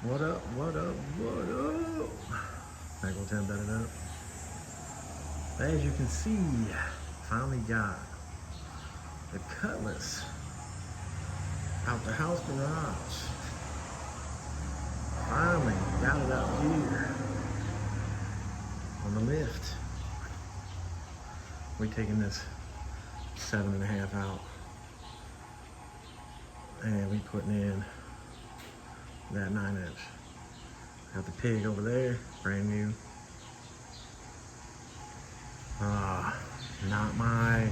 What up, what up, what up? Back on 10 better up. As you can see, finally got the Cutlass out the house garage. Finally got it out here on the lift. We're taking this 7.5 out. And we putting in that 9-inch. Got the pig over there, brand new. Not my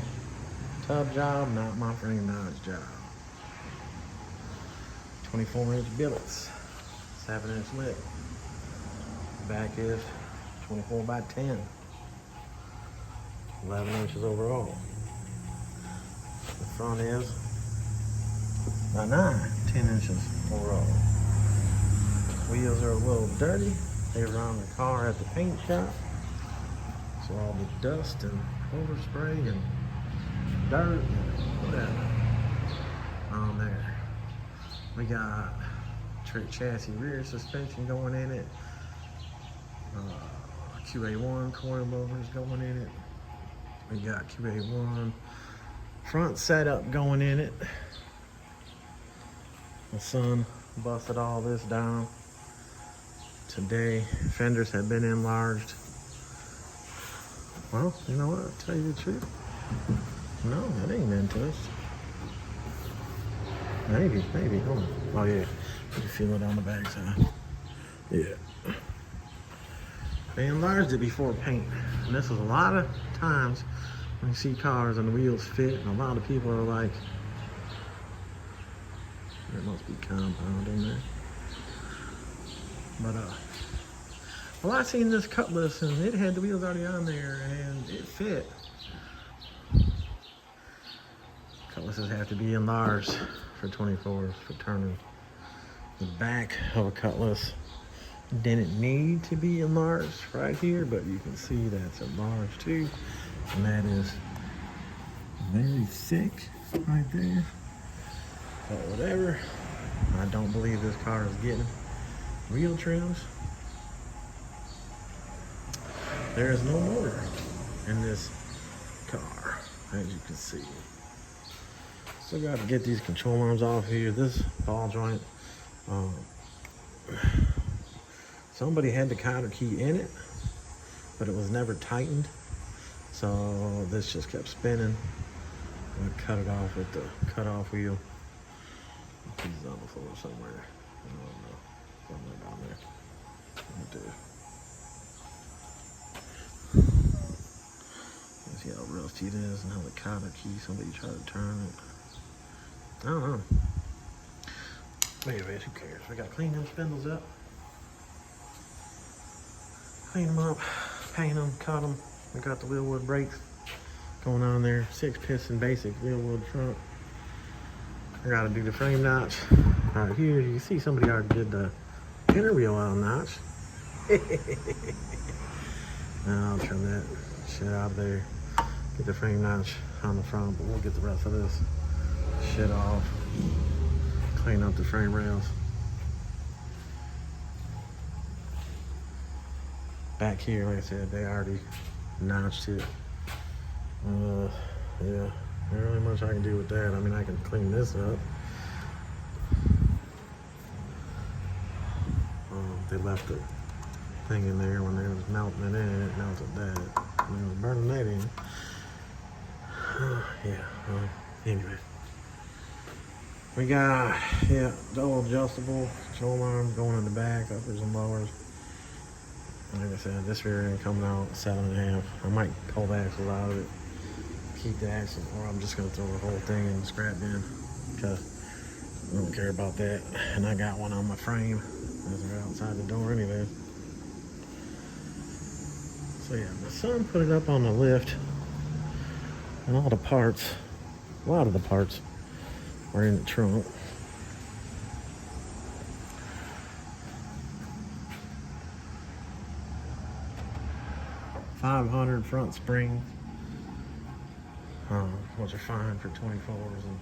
tub job, not my frame notch job. 24-inch billets, 7-inch lip. Back is 24 by 10, 11 inches overall. The front is 10 inches overall. Wheels are a little dirty. They were on the car at the paint shop. So all the dust and overspray and dirt and whatever on there. We got trick chassis rear suspension going in it. QA1 coilovers going in it. We got QA1 front setup going in it. The son busted all this down today. Fenders have been enlarged. Well, you know what? I'll tell you the truth. No, that ain't been touched. Maybe. Hold on. Oh yeah, you can feel it on the backside. Yeah. They enlarged it before paint, and this is a lot of times when you see cars and the wheels fit, and a lot of people are like, there must be compound in there. But well, I seen this Cutlass and it had the wheels already on there and it fit. Cutlasses have to be enlarged for 24s for turning. The back of a Cutlass didn't need to be enlarged right here, but you can see that's enlarged too. And that is very thick right there. But whatever, I don't believe this car is getting wheel trims. There is no motor in this car, as you can see. Still got to get these control arms off here. This ball joint, somebody had the counter key in it, but it was never tightened. So this just kept spinning. I'm gonna cut it off with the cutoff wheel. He's on the floor somewhere. I don't know. Somewhere down there. Right there. See how rusty it is and how the counter key, somebody tried to turn it. I don't know. But anyways, who cares? We gotta clean them spindles up. Clean them up, paint them, cut them. We got the wheelwood brakes going on there. 6-piston basic wheelwood front. I gotta do the frame notch right here. You can see somebody already did the inner wheel out notch. Now I'll trim that shit out of there. Get the frame notch on the front, but we'll get the rest of this shit off. Clean up the frame rails. Back here, like I said, they already notched it. Yeah, there ain't really much I can do with that. I mean, I can clean this up. They left the thing in there when they was melting it in. It melted that. And they was burning that in. Anyway. We got, double adjustable control arm going in the back, uppers and lowers. Like I said, this rear end coming out 7.5. I might pull the axle out of it, keep the axle, or I'm just gonna throw the whole thing in the scrap bin because I don't care about that. And I got one on my frame as they're outside the door anyway. So yeah, my son put it up on the lift, and all the parts, a lot of the parts are in the trunk. $500 front springs, which are fine for 24s, and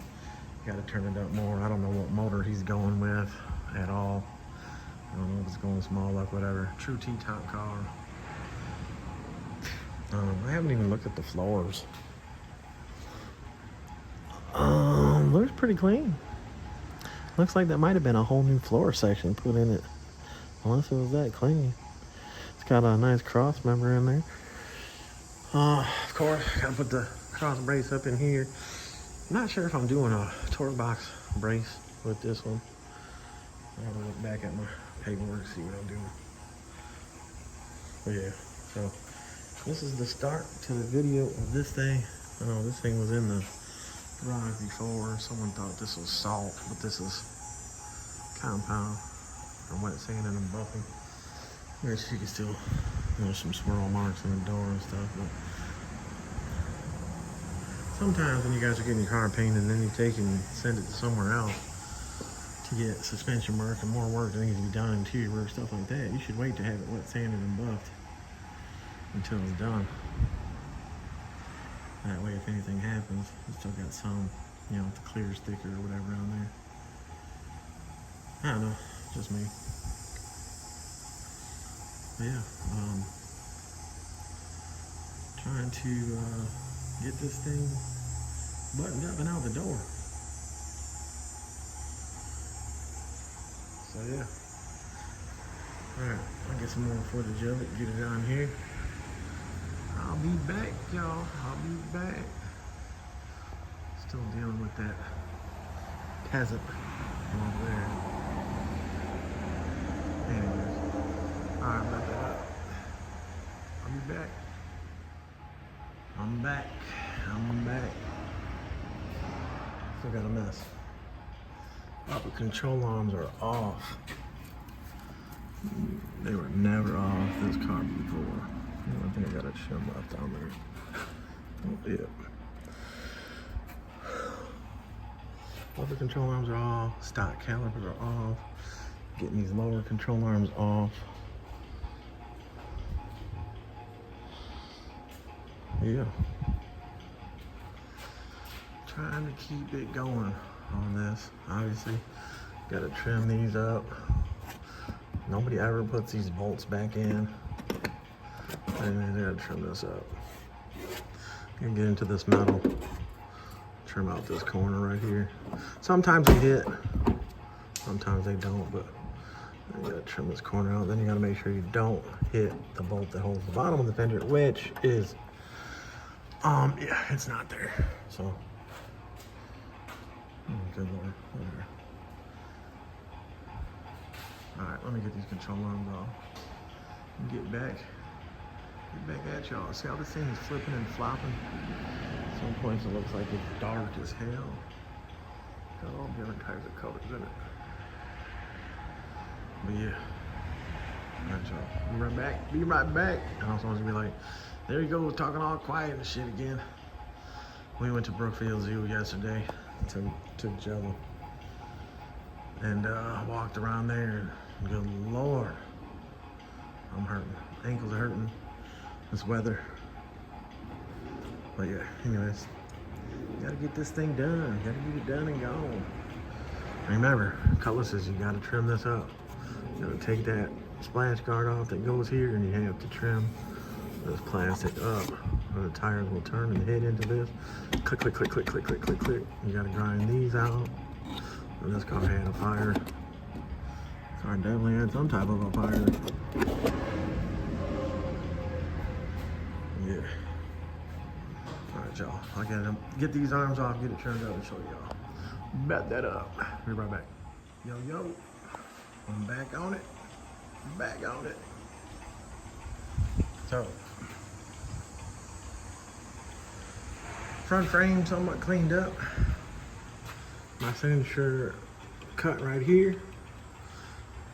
you got to turn it up more. I don't know what motor he's going with at all. Just going small luck, whatever. True T-top car. I haven't even looked at the floors. Looks pretty clean. Looks like that might have been a whole new floor section put in it. Unless it was that clean. It's got a nice cross member in there. Of course, gotta put the cross brace up in here. I'm not sure if I'm doing a torque box brace with this one. I gotta look back at my paperwork, see what I'm doing. But yeah, so this is the start to the video of this thing. I know this thing was in the garage before. Someone thought this was salt, but this is compound or wet sand and buffing. Here's you can still, there's some swirl marks in the door and stuff. But sometimes when you guys are getting your car painted and then you take and send it to somewhere else to get suspension work and more work that needs to be done, interior work, stuff like that, you should wait to have it wet sanded and buffed until it's done. That way, if anything happens, it's still got some, you know, the clear sticker or whatever on there. I don't know, just me. But yeah, trying to get this thing buttoned up and out the door. So yeah. Alright, I'll get some more footage of it, get it on here. I'll be back, y'all. I'll be back. Still dealing with that peasant over there. Anyways. Alright, let that up. I'll be back. I'm back. I'm back. Still got a mess. Upper control arms are off. They were never off this car before. I think I got a shim left down there. Oh, yeah. Upper control arms are off. Stock calipers are off. Getting these lower control arms off. Yeah. Trying to keep it going on this. Obviously, gotta trim these up. Nobody ever puts these bolts back in. And they gotta trim this up. Gonna get into this metal. Trim out this corner right here. Sometimes they hit, sometimes they don't, but you gotta trim this corner out. Then you gotta make sure you don't hit the bolt that holds the bottom of the fender, which is, yeah, it's not there. So, good lord, whatever. All right, let me get these control arms off and get back at y'all. See how this thing is flipping and flopping? At some points it looks like it's dark as hell. Got all different types of colors in it. But yeah. All right, y'all. Be right back. Be right back. And I was supposed to be like, there you go, talking all quiet and shit again. We went to Brookfield Zoo yesterday to Jello. And walked around there. And good lord. I'm hurting. Ankles are hurting. This weather. But yeah, anyways, gotta get this thing done. Gotta get it done and gone. Remember, Cutlass says you gotta trim this up. You gotta take that splash guard off that goes here, and you have to trim this plastic up, or the tires will turn and hit into this. Click, click, click, click, click, click, click, click. You gotta grind these out. And this car had a fire. This car definitely had some type of a fire. Yeah. Alright, y'all. I gotta get these arms off, get it turned up, and show y'all. Bet that up. Be right back. Yo, yo. I'm back on it. Back on it. So, front frame somewhat cleaned up. My signature cut right here.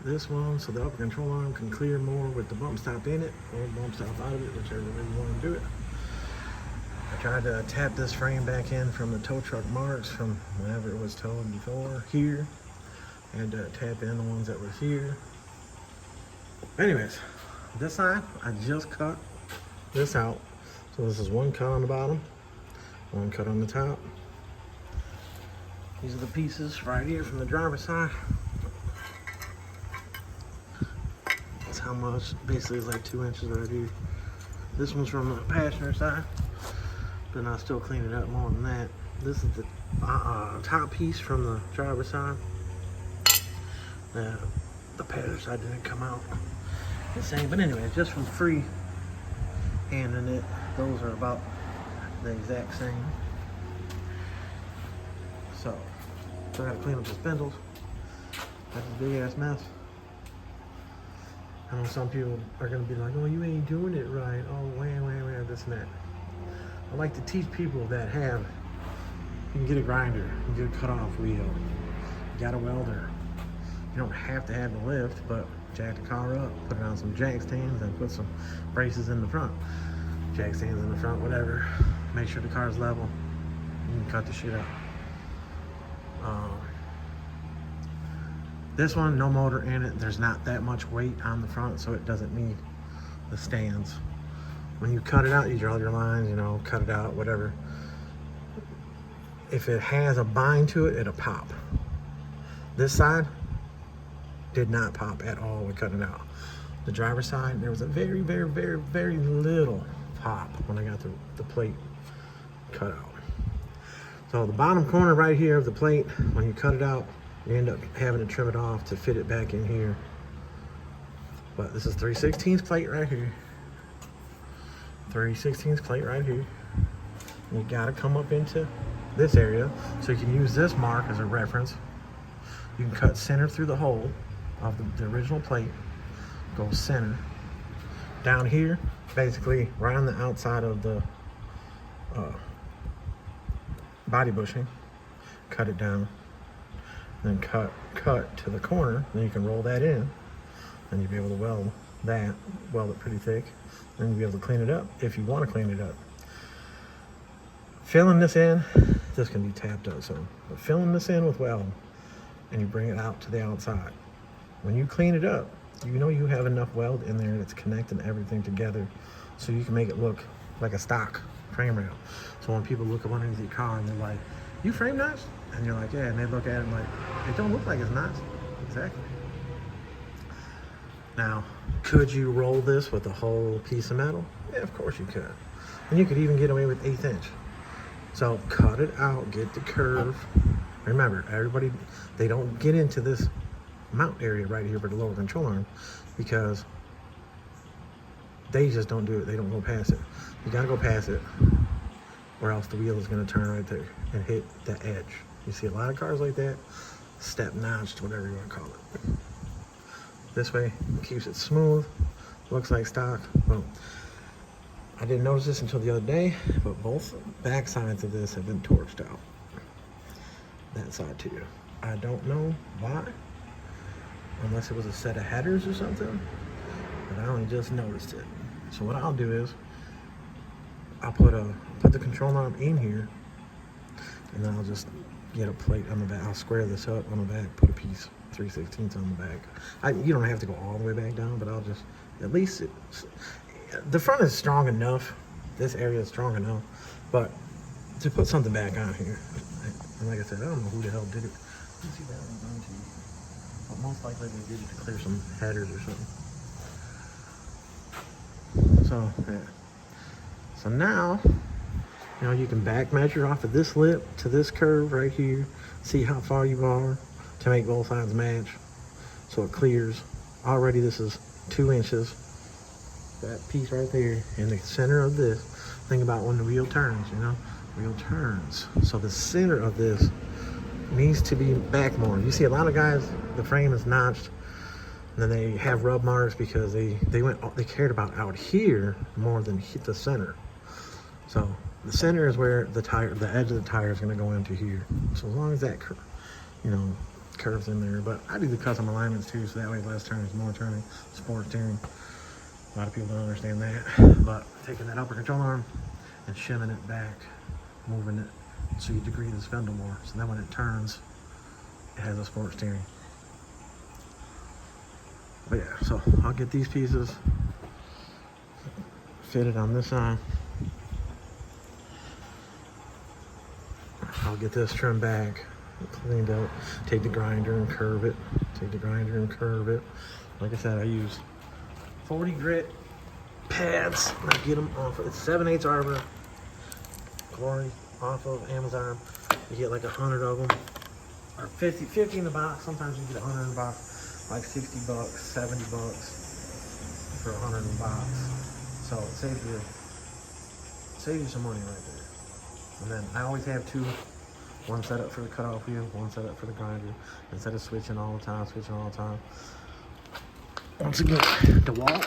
This one, so the upper control arm can clear more with the bump stop in it, or bump stop out of it, whichever way you want to do it. I tried to tap this frame back in from the tow truck marks from whenever it was towed before here. I had to tap in the ones that were here. Anyways, this side, I just cut this out. So this is one cut on the bottom, one cut on the top. These are the pieces right here from the driver's side. how much. Basically, it's like 2 inches right here. This one's from the passenger side, but I'll still clean it up more than that. This is the top piece from the driver's side. The passenger side didn't come out the same, but anyway, just from free handing it, those are about the exact same. So I gotta clean up the spindles. That's a big ass mess. I know some people are gonna be like, oh, you ain't doing it right. Oh, wait, this and that. I like to teach people that have, you can get a grinder, you can get a cutoff wheel, you got a welder. You don't have to have the lift, but jack the car up, put it on some jack stands and put some braces in the front. Jack stands in the front, whatever. Make sure the car's level. You can cut the shit out. This one, no motor in it. There's not that much weight on the front, so it doesn't need the stands. When you cut it out, you draw your lines, you know, cut it out, whatever. If it has a bind to it, it'll pop. This side did not pop at all when cutting it out. The driver's side, there was a very, very, very, very little pop when I got the plate cut out. So the bottom corner right here of the plate, when you cut it out, you end up having to trim it off to fit it back in here. But this is 3/16 plate right here. 3/16 plate right here. You gotta come up into this area, so you can use this mark as a reference. You can cut center through the hole of the original plate, go center. Down here, basically right on the outside of the body bushing, cut it down. Then cut to the corner, then you can roll that in, and you'll be able to weld it pretty thick, then you'll be able to clean it up if you want to clean it up. Filling this in, this can be tapped up some, but filling this in with weld, and you bring it out to the outside. When you clean it up, you know you have enough weld in there that's connecting everything together, so you can make it look like a stock frame rail. So when people look up underneath your car and they're like, you frame nuts? And you're like, yeah, and they look at it and like, it don't look like it's nuts. Exactly. Now, could you roll this with a whole piece of metal? Yeah, of course you could. And you could even get away with 1/8 inch. So cut it out, get the curve. Remember, everybody, they don't get into this mount area right here for the lower control arm because they just don't do it. They don't go past it. You gotta go past it, or else the wheel is gonna turn right there and hit the edge. You see a lot of cars like that, step notched, whatever you want to call it. This way, it keeps it smooth, looks like stock. Boom. I didn't notice this until the other day, but both back sides of this have been torched out. That side too. I don't know why, unless it was a set of headers or something, but I only just noticed it. So what I'll do is, I'll put the control arm in here, and then I'll just get a plate on the back. I'll square this up on the back, put a piece 3/16 on the back. You don't have to go all the way back down, but I'll just, at least the front is strong enough. This area is strong enough, but to put something back on here. And like I said, I don't know who the hell did it. You see that one to you. But most likely they did it to clear some headers or something. So, yeah. So now, you know, you can back measure off of this lip to this curve right here. See how far you are to make both sides match. So it clears. Already this is 2 inches. That piece right there in the center of this. Think about when the wheel turns, you know? Wheel turns. So the center of this needs to be back more. You see a lot of guys, the frame is notched, and then they have rub marks because they cared about out here more than hit the center. So the center is where the edge of the tire is going to go into here. So as long as that, curves in there. But I do the custom alignments too, so that way less turns, more turning, sport steering. A lot of people don't understand that. But taking that upper control arm and shimming it back, moving it so you degree the spindle more. So then when it turns, it has a sport steering. But yeah, so I'll get these pieces fitted on this side. I'll get this trimmed back, cleaned up, take the grinder and curve it. Take the grinder and curve it. Like I said, I use 40 grit pads. I get them off. It's 7/8 arbor. Glory off of Amazon. You get like 100 of them, or 50 in the box. Sometimes you get 100 in the box, like 60 bucks, 70 bucks for 100 in the box. So it saves you some money right there. And then I always have two. One set up for the cutoff wheel, one set up for the grinder. Instead of switching all the time. Once again, the wall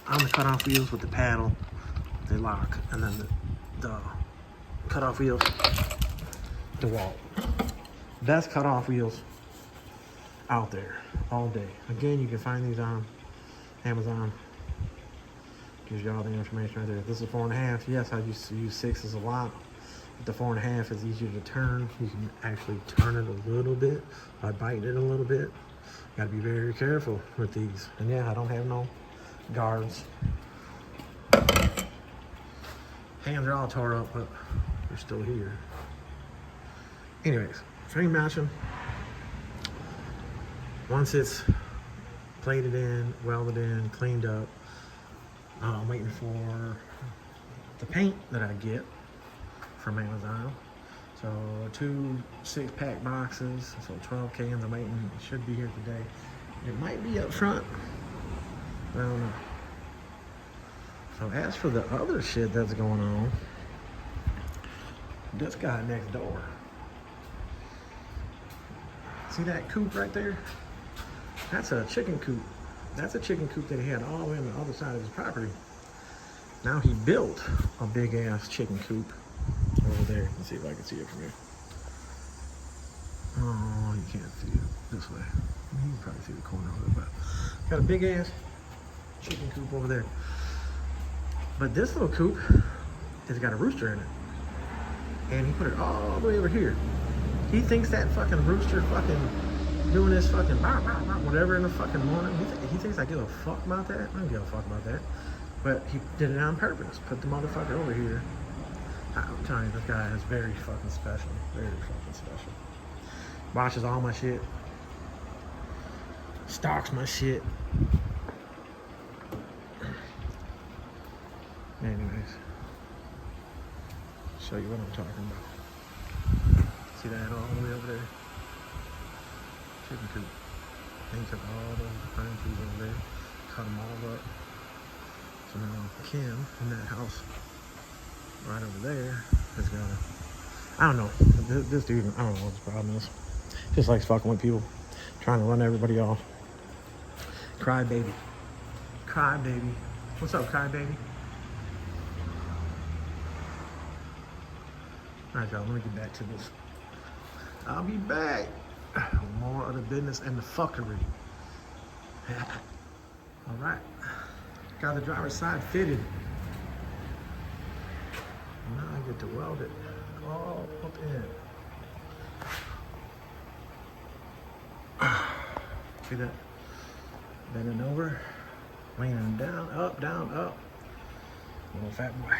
on the cutoff wheels with the paddle, they lock, and then the cutoff wheels, the wall. Best cutoff wheels out there all day. Again, you can find these on Amazon. Gives you all the information right there. This is 4.5. Yes, I used to use 6s a lot. The 4.5 is easier to turn. You can actually turn it a little bit by biting it a little bit. Got to be very careful with these. And yeah, I don't have no guards. Hands are all tore up, but they're still here. Anyways, frame matching. Once it's plated in, welded in, cleaned up, I'm waiting for the paint that I get from Amazon. So 2 6-pack boxes, so 12 cans. I'm waiting. It should be here today. It might be up front. I don't know. So as for the other shit that's going on, this guy next door. See that coop right there? That's a chicken coop. That's a chicken coop that he had all the way on the other side of his property. Now he built a big ass chicken coop over there. Let's see if I can see it from here. Oh, you can't see it this way. You can probably see the corner of it, but got a big ass chicken coop over there. But this little coop has got a rooster in it. And he put it all the way over here. He thinks that fucking rooster fucking doing this fucking whatever in the fucking morning. He thinks I give a fuck about that. I don't give a fuck about that. But he did it on purpose. Put the motherfucker over here. I'm telling you, this guy is very fucking special. Very fucking special. Watches all my shit. Stocks my shit. Anyways. Show you what I'm talking about. See that all the way over there? Chicken coop. They took all those pine trees over there, cut them all up. So now Kim in that house right over there has got a, I don't know, this dude, I don't know what his problem is. Just likes fucking with people, trying to run everybody off. Cry baby. Cry baby. What's up, cry baby? Alright, y'all, let me get back to this. I'll be back. More of the business and the fuckery. Alright. Got the driver's side fitted. Now I get to weld it all up in. See that? Bending over, leaning down, up. Little fat boy.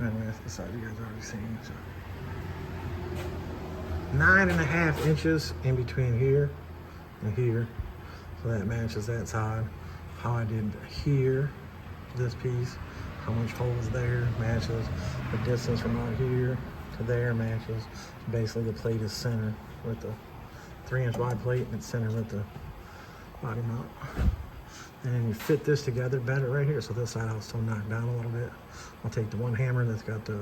Anyway, that's the side you guys already seen. So. 9.5 inches in between here and here. So that matches that side. How I did here, this piece, how much holes there matches. The distance from out here to there matches. Basically the plate is center with the 3-inch wide plate and it's center with the body mount. And then you fit this together, bend it right here. So this side I'll still knock down a little bit. I'll take the one hammer that's got the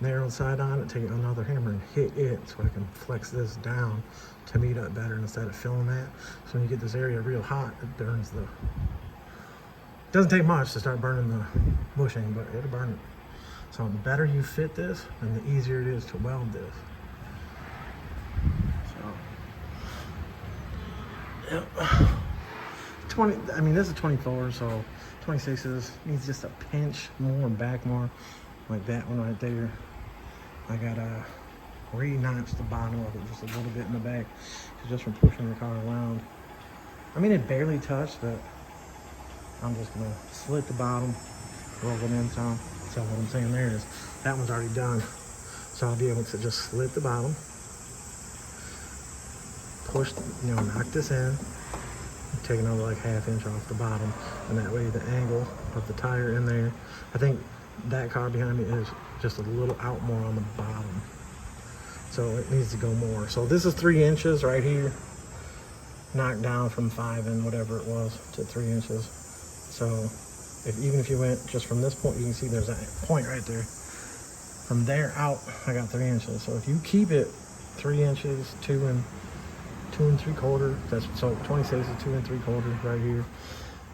narrow side on it, take another hammer and hit it so I can flex this down to meet up better instead of filling that. So when you get this area real hot, it burns the, doesn't take much to start burning the bushing, but it'll burn it. So the better you fit this, and the easier it is to weld this. So, yep. 20, I mean, this is 24, so 26s needs just a pinch more, back more, like that one right there. I gotta re-notch the bottom of it just a little bit in the back, just from pushing the car around. I mean, it barely touched, but I'm just gonna slit the bottom, roll it in some. So what I'm saying there is, that one's already done. So I'll be able to just slit the bottom, push, knock this in, take another like 1/2 inch off the bottom, and that way the angle of the tire in there, I think that car behind me is just a little out more on the bottom, so it needs to go more. So this is 3 inches right here, knocked down from 5 and whatever it was to 3 inches. So even if you went just from this point, you can see there's that point right there. From there out, I got 3 inches. So if you keep it 3 inches, 2 and 3/4, that's so 26 is 2 3/4 right here.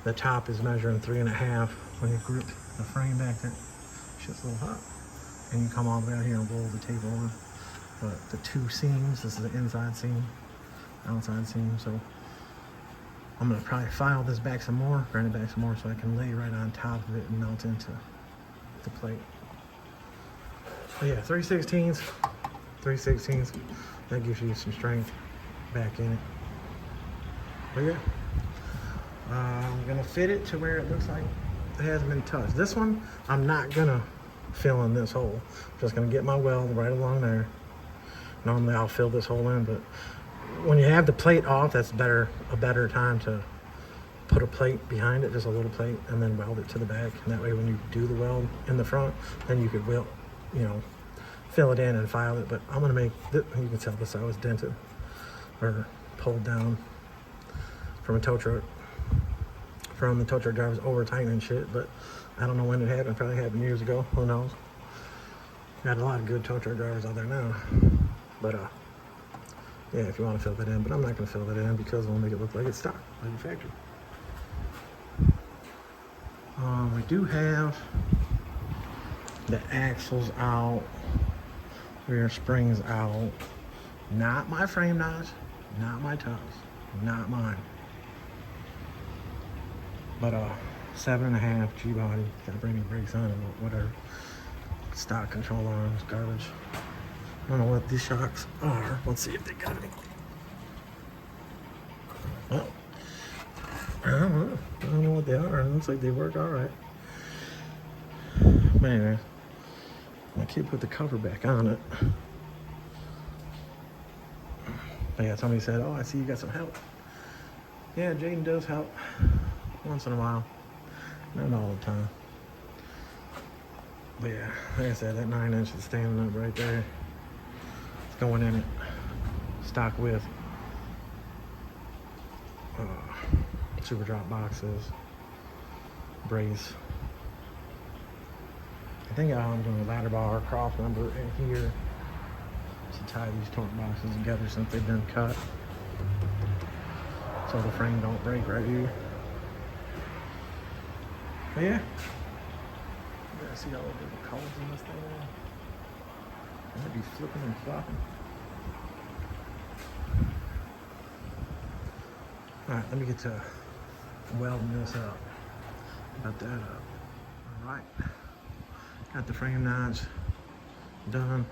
The top is measuring 3.5. When you group the frame back there, shit's a little hot. And you come all the way out here and roll the tape over. But the 2 seams, this is the inside seam, outside seam. So I'm gonna probably file this back some more, grind it back some more, so I can lay right on top of it and melt into the plate. But yeah, 3/16, 3/16. That gives you some strength back in it. But yeah, I'm gonna fit it to where it looks like it hasn't been touched. This one, I'm not gonna fill in this hole. I'm just gonna get my weld right along there. Normally I'll fill this hole in, but when you have the plate off, that's a better time to put a plate behind it, just a little plate, and then weld it to the back. And that way when you do the weld in the front, then you could weld, you know, fill it in and file it. But I'm gonna make this, you can tell this side was dented or pulled down from a tow truck, from the tow truck drivers over tightening shit. But I don't know when it happened. Probably happened years ago, who knows. Got a lot of good tow truck drivers out there now. But yeah, if you want to fill that in, but I'm not going to fill that in because it'll make it look like it's stock, like a factory. We do have the axles out, rear springs out. Not my frame notch, not my tubs, not mine. But 7.5 G-body, gotta bring the brakes on it, whatever. Stock control arms, garbage. I don't know what these shocks are. Let's see if they got any. Oh, I don't know what they are. It looks like they work all right. Man, my kid put the cover back on it. But yeah, somebody said, "Oh, I see you got some help." Yeah, Jaden does help once in a while, not all the time. But yeah, like I said, that 9 inch is standing up right there. It's going in it, stock width. Super drop boxes, brace. I think I'm doing a ladder bar cross member in here to tie these torque boxes together since they've been cut, so the frame don't break right here. But yeah, you guys see all the different colors in this thing. I'd be flipping and flopping. All right, let me get to welding this up. Got that up. All right, got the frame notch done.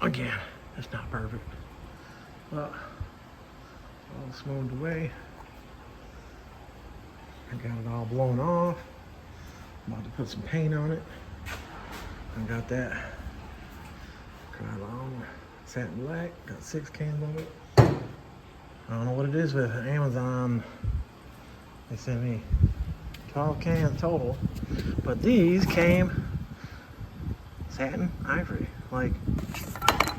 Again, it's not perfect, but all smoothed away. I got it all blown off. I'm about to put some paint on it. I got that Krylon satin black. Got 6 cans of it. I don't know what it is with Amazon. They sent me 12 cans total, but these came satin ivory. Like,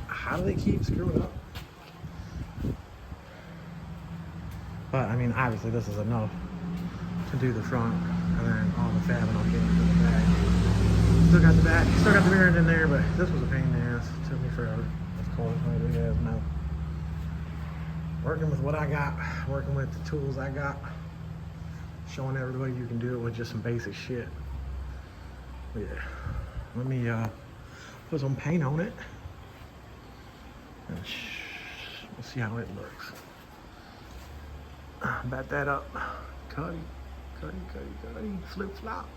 how do they keep screwing up? But I mean, obviously this is enough to do the front, and then all the fabbing I'll get into the back. Still got the back, still got the mirror in there, but this was a pain in the ass. It took me forever. It's cold, my big ass mouth. Working with what I got, working with the tools I got, showing everybody you can do it with just some basic shit. But yeah, let me put some paint on it, and we'll see how it looks. Bat that up. Cuddy, flip flop.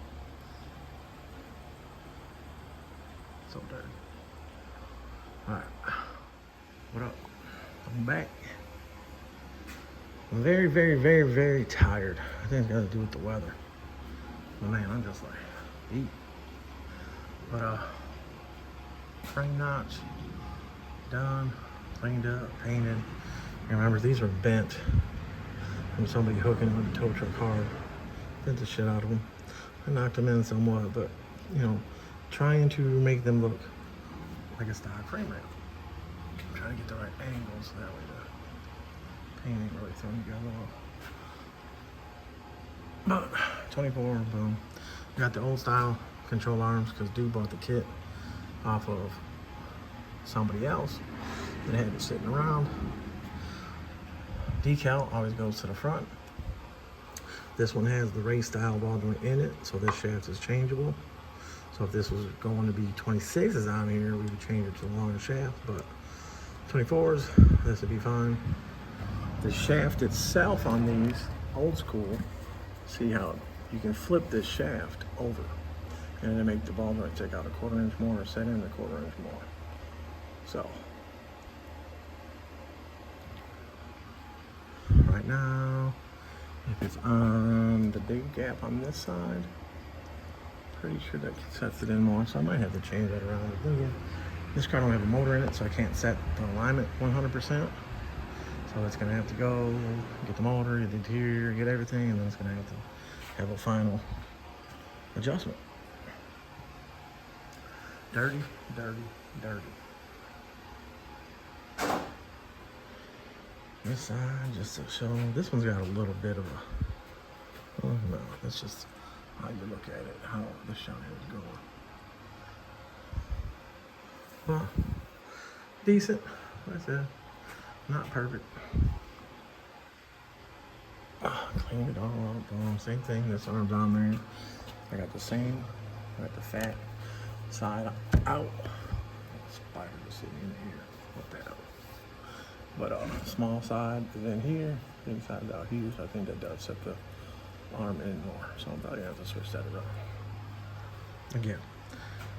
So dirty. Alright, what up? I'm back. I'm very, very, very, very tired. I think it's got to do with the weather. But man, I'm just like, eat. But frame notch done, cleaned up, painted. Remember, these were bent from somebody hooking them with a tow truck hard. Bent the shit out of them. I knocked them in somewhat, but you know, trying to make them look like a stock frame rail. Trying to get the right angle so that way the paint ain't really throwing you guys off. But 24, boom. Got the old style control arms because dude bought the kit off of somebody else that had it sitting around. Decal always goes to the front. This one has the race style ball joint in it, so this shaft is changeable. So if this was going to be 26s on here, we would change it to a longer shaft, but 24s, this would be fine. The shaft itself on these, old school, see how you can flip this shaft over and then make the ball joint take out a 1/4 inch more or set in a 1/4 inch more. So, right now, if it's on the big gap on this side, pretty sure that sets it in more, so I might have to change that around. Again, this car don't have a motor in it, so I can't set the alignment 100%. So it's gonna have to go, get the motor, get the interior, get everything, and then it's gonna have to have a final adjustment. Dirty, dirty, dirty. This side, just to show, this one's got a little bit of a, oh no, that's just how you look at it, how the shot is going. Huh. Decent, like I said, not perfect. Clean it all up, boom, same thing, this arm's on there. I got the same, I got the fat side out. Spider just sitting in here, what the hell. But small side is in here, big side's out here, so I think that does set the arm in more. So I'm probably gonna have to switch that around. Again,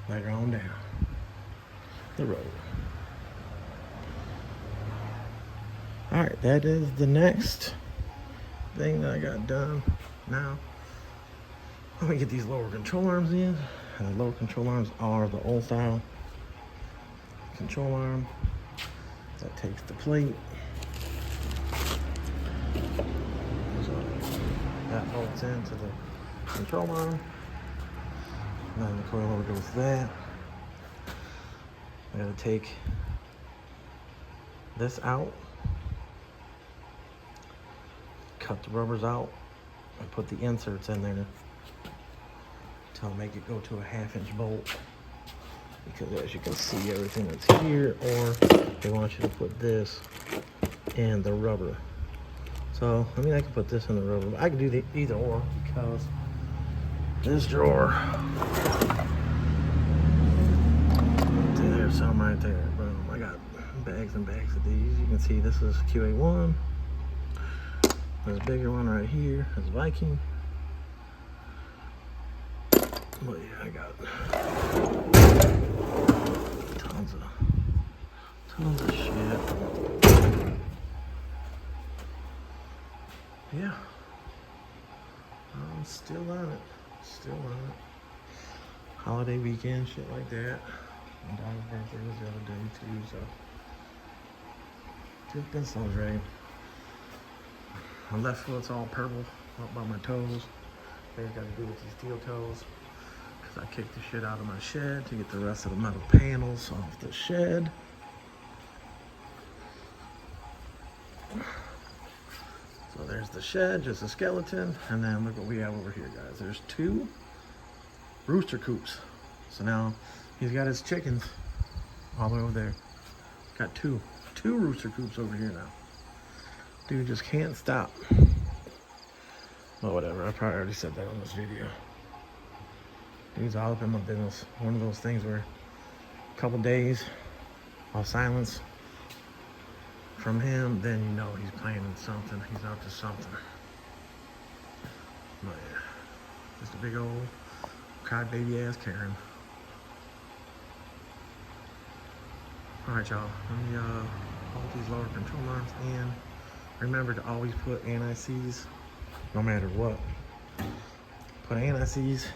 later on down the road. All right, that is the next thing that I got done. Now, let me get these lower control arms in. The lower control arms are the old style control arm that takes the plate. So that bolts into the control arm. And then the coilover goes to that. I gotta take this out, cut the rubbers out, and put the inserts in there to make it go to a 1/2 inch bolt. Because as you can see, everything that's here, or they want you to put this in the rubber. So, I mean, I can put this in the rubber, but I can do either or because this drawer, there's some right there. Boom, I got bags and bags of these. You can see this is QA1. There's a bigger one right here. There's Viking. But yeah, I got tons of shit. Yeah, I'm still on it. Still on it. Holiday weekend, shit like that. My daughter's birthday was the other day too, so just been celebrating. My left foot's all purple up by my toes. They've got to do with these steel toes. I kicked the shit out of my shed to get the rest of the metal panels off the shed. So there's the shed, just a skeleton. And then look what we have over here, guys. There's 2 rooster coops. So now he's got his chickens all the way over there. Got two rooster coops over here now. Dude just can't stop. Well, whatever, I probably already said that on this video. Dude's all up in my business. One of those things where a couple days of silence from him, then you know he's planning something. He's up to something. But yeah, just a big old crybaby ass Karen. All right, y'all. Let me hold these lower control arms in. Remember to always put anti-seize, no matter what. Put anti-seize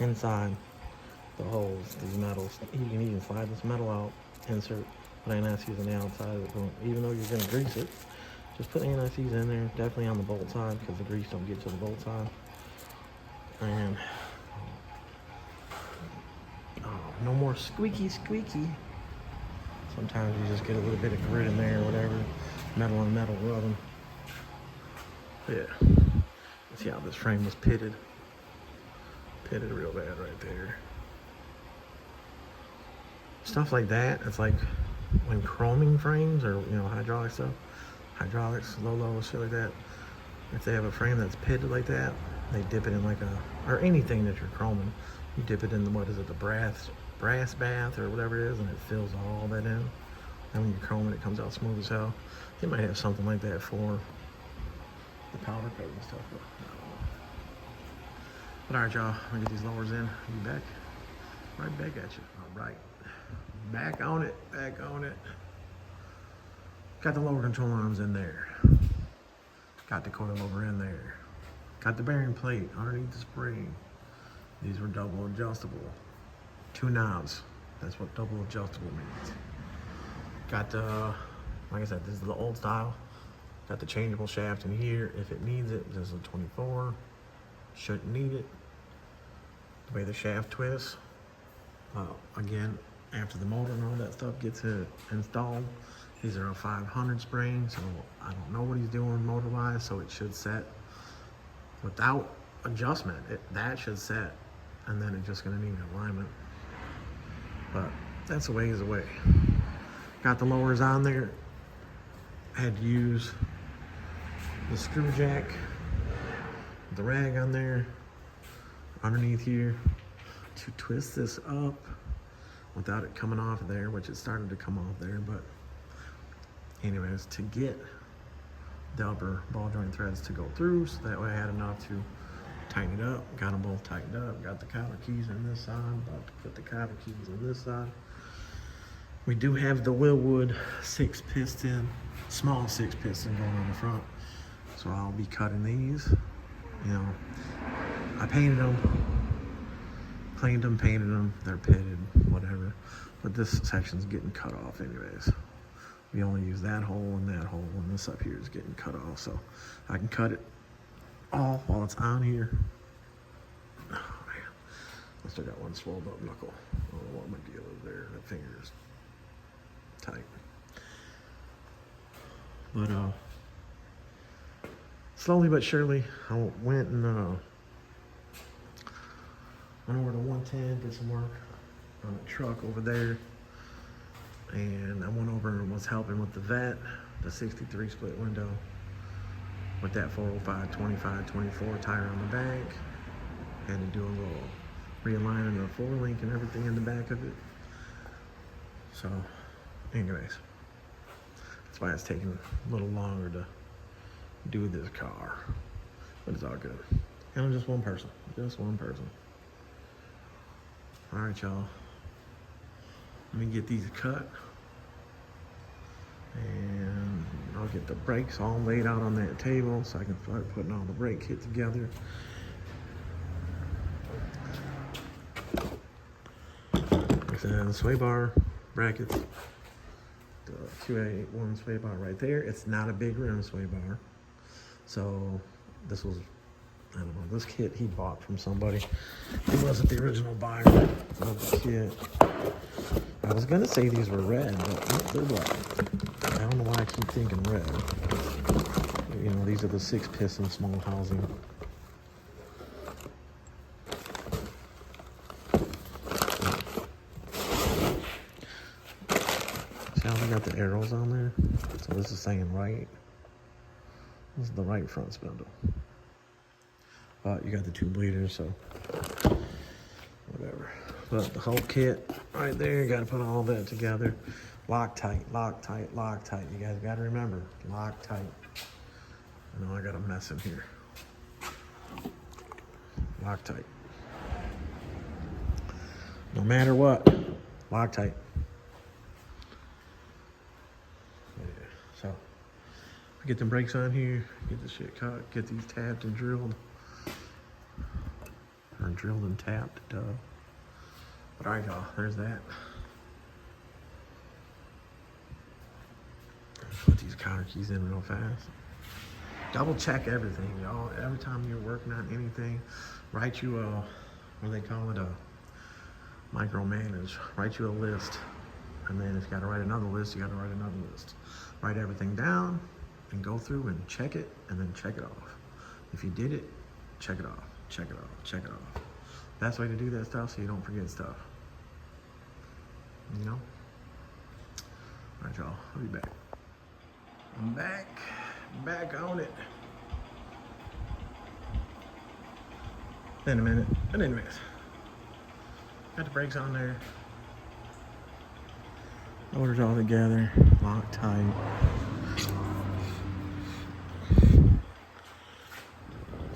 inside the holes, these metals. You can even slide this metal out, insert Put anti-seize on the outside. Even though you're gonna grease it, just put anti-seize in there, definitely on the bolt side because the grease don't get to the bolt side. And no more squeaky. Sometimes you just get a little bit of grit in there or whatever. Metal on metal rubbing. Yeah. See how this frame was pitted? Pitted real bad right there. Stuff like that, it's like when chroming frames or, you know, hydraulic stuff, hydraulics, low, shit like that. If they have a frame that's pitted like that, they dip it in like or anything that you're chroming, you dip it in the, what is it, the brass bath or whatever it is, and it fills all that in. And when you chrome it, it comes out smooth as hell. They might have something like that for the powder coat and stuff, but I don't know. But alright, y'all, I'm gonna get these lowers in. I'll be back, right back at you. Alright, back on it. Got the lower control arms in there. Got the coilover in there. Got the bearing plate underneath the spring. These were double adjustable. 2 knobs. That's what double adjustable means. Got the, like I said, this is the old style. Got the changeable shaft in here if it needs it. This is a 24. Shouldn't need it. The way the shaft twists. Again, after the motor and all that stuff gets installed, these are a 500 spring, so I don't know what he's doing motor-wise, so it should set without adjustment. That should set, and then it's just gonna need alignment. But that's a ways away. Got the lowers on there. Had to use the screw jack, the rag on there, underneath here, to twist this up without it coming off of there, which it started to come off there, but anyways, to get the upper ball joint threads to go through, so that way I had enough to tighten it up. Got them both tightened up. Got the cotter keys on this side. About to put the cotter keys on this side. We do have the Willwood 6-piston, small 6-piston going on the front. So I'll be cutting these. You know, I painted them, cleaned them, painted them. They're pitted, whatever. But this section's getting cut off anyways. We only use that hole, and this up here is getting cut off. So I can cut it all while it's on here. Oh man, I still got one swelled up knuckle. I don't know what my deal is there. That finger is tight. But slowly but surely, I went over to 110, did some work on the truck over there. And I went over and was helping with the vet, the 63 split window, with that 405, 25, 24 tire on the back. Had to do a little realigning of the 4-link and everything in the back of it. So, anyways, that's why it's taking a little longer to do this car. But it's all good. And I'm just one person. All right, y'all. Let me get these cut. And I'll get the brakes all laid out on that table so I can start putting all the brake kit together. Like I said, the sway bar brackets, the QA1 sway bar right there. It's not a big rim sway bar. So this was, I don't know, this kit he bought from somebody. He wasn't the original buyer of the kit. I was gonna say these were red, but nope, they're black. I don't know why I keep thinking red. You know, these are the 6-piston small housing. See how they got the arrows on there? So this is saying right. This is the right front spindle. But you got the 2 bleeders, so whatever. But the whole kit right there, you gotta put all that together. Lock tight. You guys gotta remember, lock tight. I know I got a mess in here. Lock tight. No matter what, lock tight. Yeah, so I get the brakes on here, get the shit cut, get these tapped and drilled. Or drilled and tapped, duh. But alright, y'all, there's that. our keys in real fast. Double check everything, y'all. Every time you're working on anything, write you a, what do they call it, a micromanage. Write you a list. And then if you gotta write another list, you gotta write another list. Write everything down and go through and check it and then check it off. If you did it, check it off, check it off, check it off. Best way to do that stuff so you don't forget stuff. You know? All right, y'all, I'll be back. I'm back on it. In a minute, but anyways. Got the brakes on there. Motors all together, locked tight.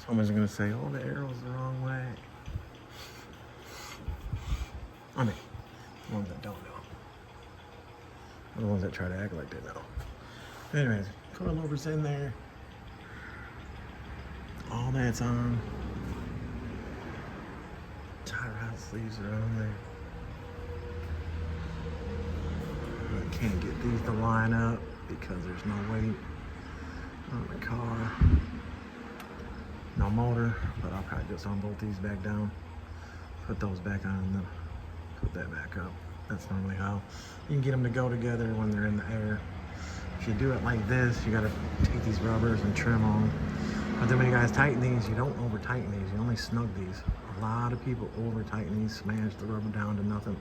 Someone's gonna say, oh, the arrow's the wrong way. I mean, the ones that don't know. Or the ones that try to act like they know. Anyways, coilover's in there. All that's on. Tie rod sleeves are on there. I can't get these to line up because there's no weight on the car. No motor, but I'll probably just unbolt these back down. Put those back on and then put that back up. That's normally how you can get them to go together when they're in the air. If you do it like this, you gotta take these rubbers and trim them. But then when you guys tighten these, you don't over tighten these, you only snug these. A lot of people over tighten these, smash the rubber down to nothing,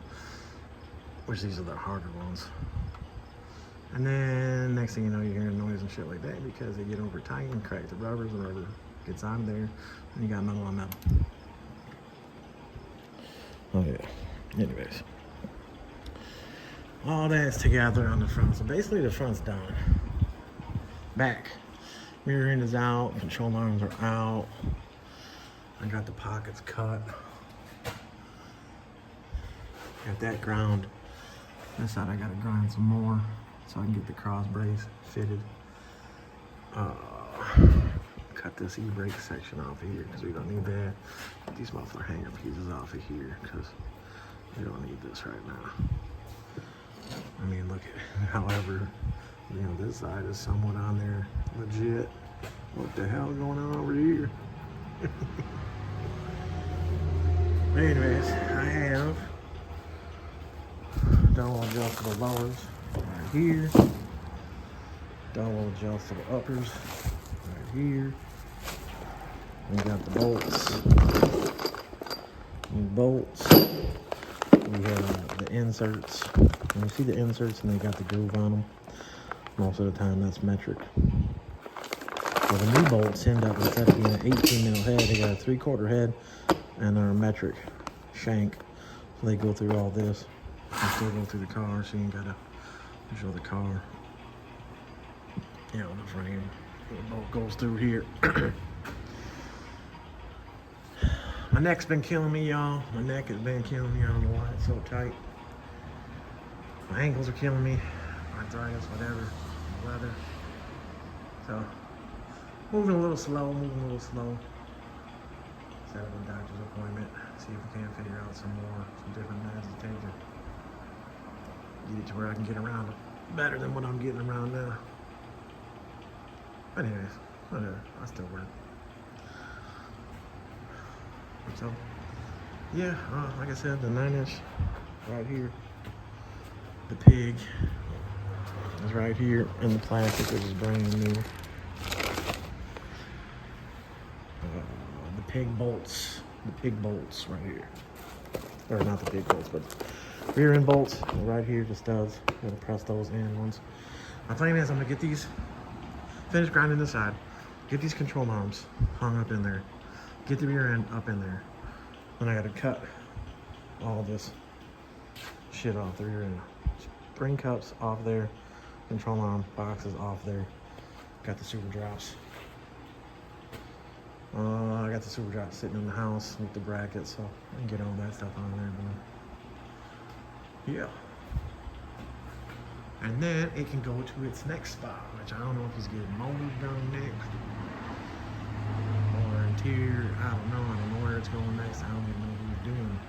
which these are the harder ones. And then next thing you know, you're hearing noise and shit like that because they get over tightened, crack the rubbers, the rubber gets out of there, and you got metal on metal. Oh yeah, anyways. All that's together on the front. So basically the front's done. Back. Rear end is out, control arms are out. I got the pockets cut. Got that ground. This side I gotta grind some more so I can get the cross brace fitted. Cut this e-brake section off of here because we don't need that. Get these muffler hanger pieces off of here because we don't need this right now. I mean, look at, however, you know, this side is somewhat on there legit. What the hell is going on over here? Anyways, I have double adjustable lowers right here, double adjustable uppers right here. We got the bolts. We have the inserts. And you see the inserts and they got the groove on them. Most of the time that's metric. So the new bolts end up, instead of being an 18 mil head, they got a 3/4 head and they're a metric shank. So they go through all this and still go through the car, so you ain't gotta show the car. You know, the frame. The bolt goes through here. My neck's been killing me, y'all. My neck has been killing me. I don't know why it's so tight. My ankles are killing me. Arthritis, whatever. Weather. So, moving a little slow. Set up a doctor's appointment. See if we can figure out some different meds to take to get it to where I can get around better than what I'm getting around now. But anyways, whatever. I still work. So, yeah, like I said, the 9-inch right here. The pig is right here in the plastic, which is brand new. The pig bolts right here. Or not the pig bolts, but rear end bolts right here, the studs. Gotta press those in once. My plan is I'm gonna get these, finish grinding this side, get these control arms hung up in there, get the rear end up in there. Then I gotta cut all this shit off the rear end. Spring cups off there, control arm boxes off there. Got the super drops. I got the super drops sitting in the house with the brackets, so I can get all that stuff on there. But yeah. And then it can go to its next spot, which I don't know if he's getting motors done next. Or interior, I don't know where it's going next. I don't even know who's doing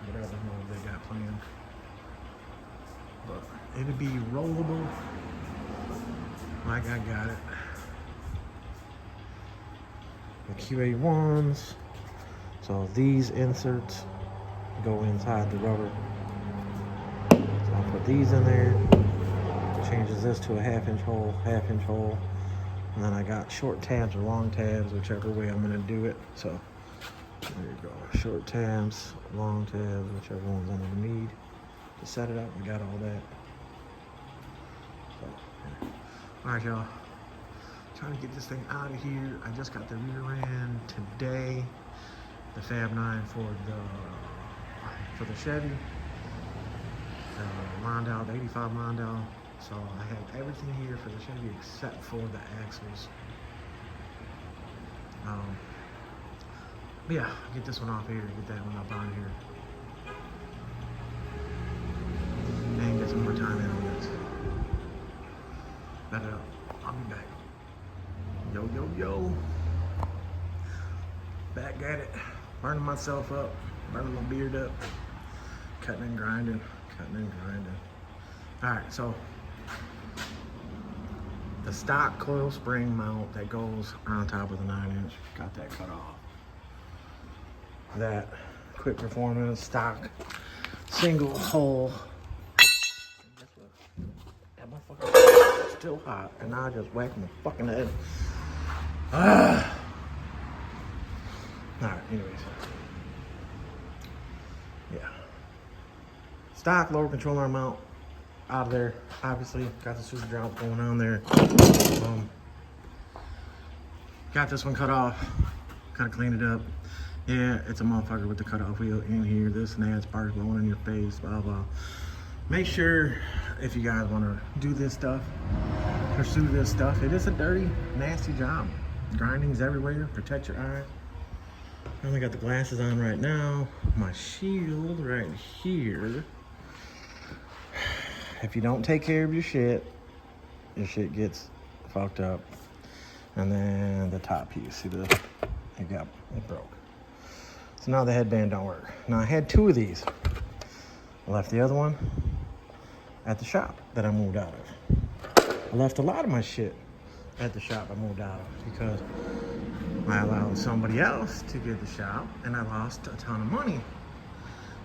whatever they got planned. But it'll be rollable like I got it. The QA1s. So these inserts go inside the rubber. So I'll put these in there. Changes this to a half-inch hole, and then I got short tabs or long tabs, whichever way I'm gonna do it. So there you go, short tabs, long tabs, whichever ones I'm gonna need to set it up. We got all that. So, yeah. All right, y'all. Trying to get this thing out of here. I just got the rear end today, the Fab 9 for the Chevy, Mondale, the 85 Mondale. So I have everything here for the Chevy except for the axles. But yeah, get this one off here, get that one up on here. And get some more time in on this. But I'll be back. Yo, yo, yo. Back at it. Burning myself up, burning my beard up. Cutting and grinding, cutting and grinding. All right, so the stock coil spring mount that goes on top of the 9-inch, got that cut off. That Quick Performance stock single hole. That motherfucker is still hot, and now I just whacked my fucking head. All right, anyways. Yeah. Stock lower control arm mount. Out of there, obviously got the super drop going on there. Got this one cut off, kind of cleaned it up. Yeah, it's a motherfucker with the cutoff wheel in here, this and that, sparks blowing in your face, blah blah. Make sure if you guys want to do this stuff, pursue this stuff. It is a dirty, nasty job. Grinding's everywhere. Protect your eyes. I only got the glasses on right now. My shield right here. If you don't take care of your shit gets fucked up. And then the top piece, see it broke. So now the headband don't work. Now I had 2 of these. I left the other one at the shop that I moved out of. I left a lot of my shit at the shop I moved out of because I allowed somebody else to get the shop, and I lost a ton of money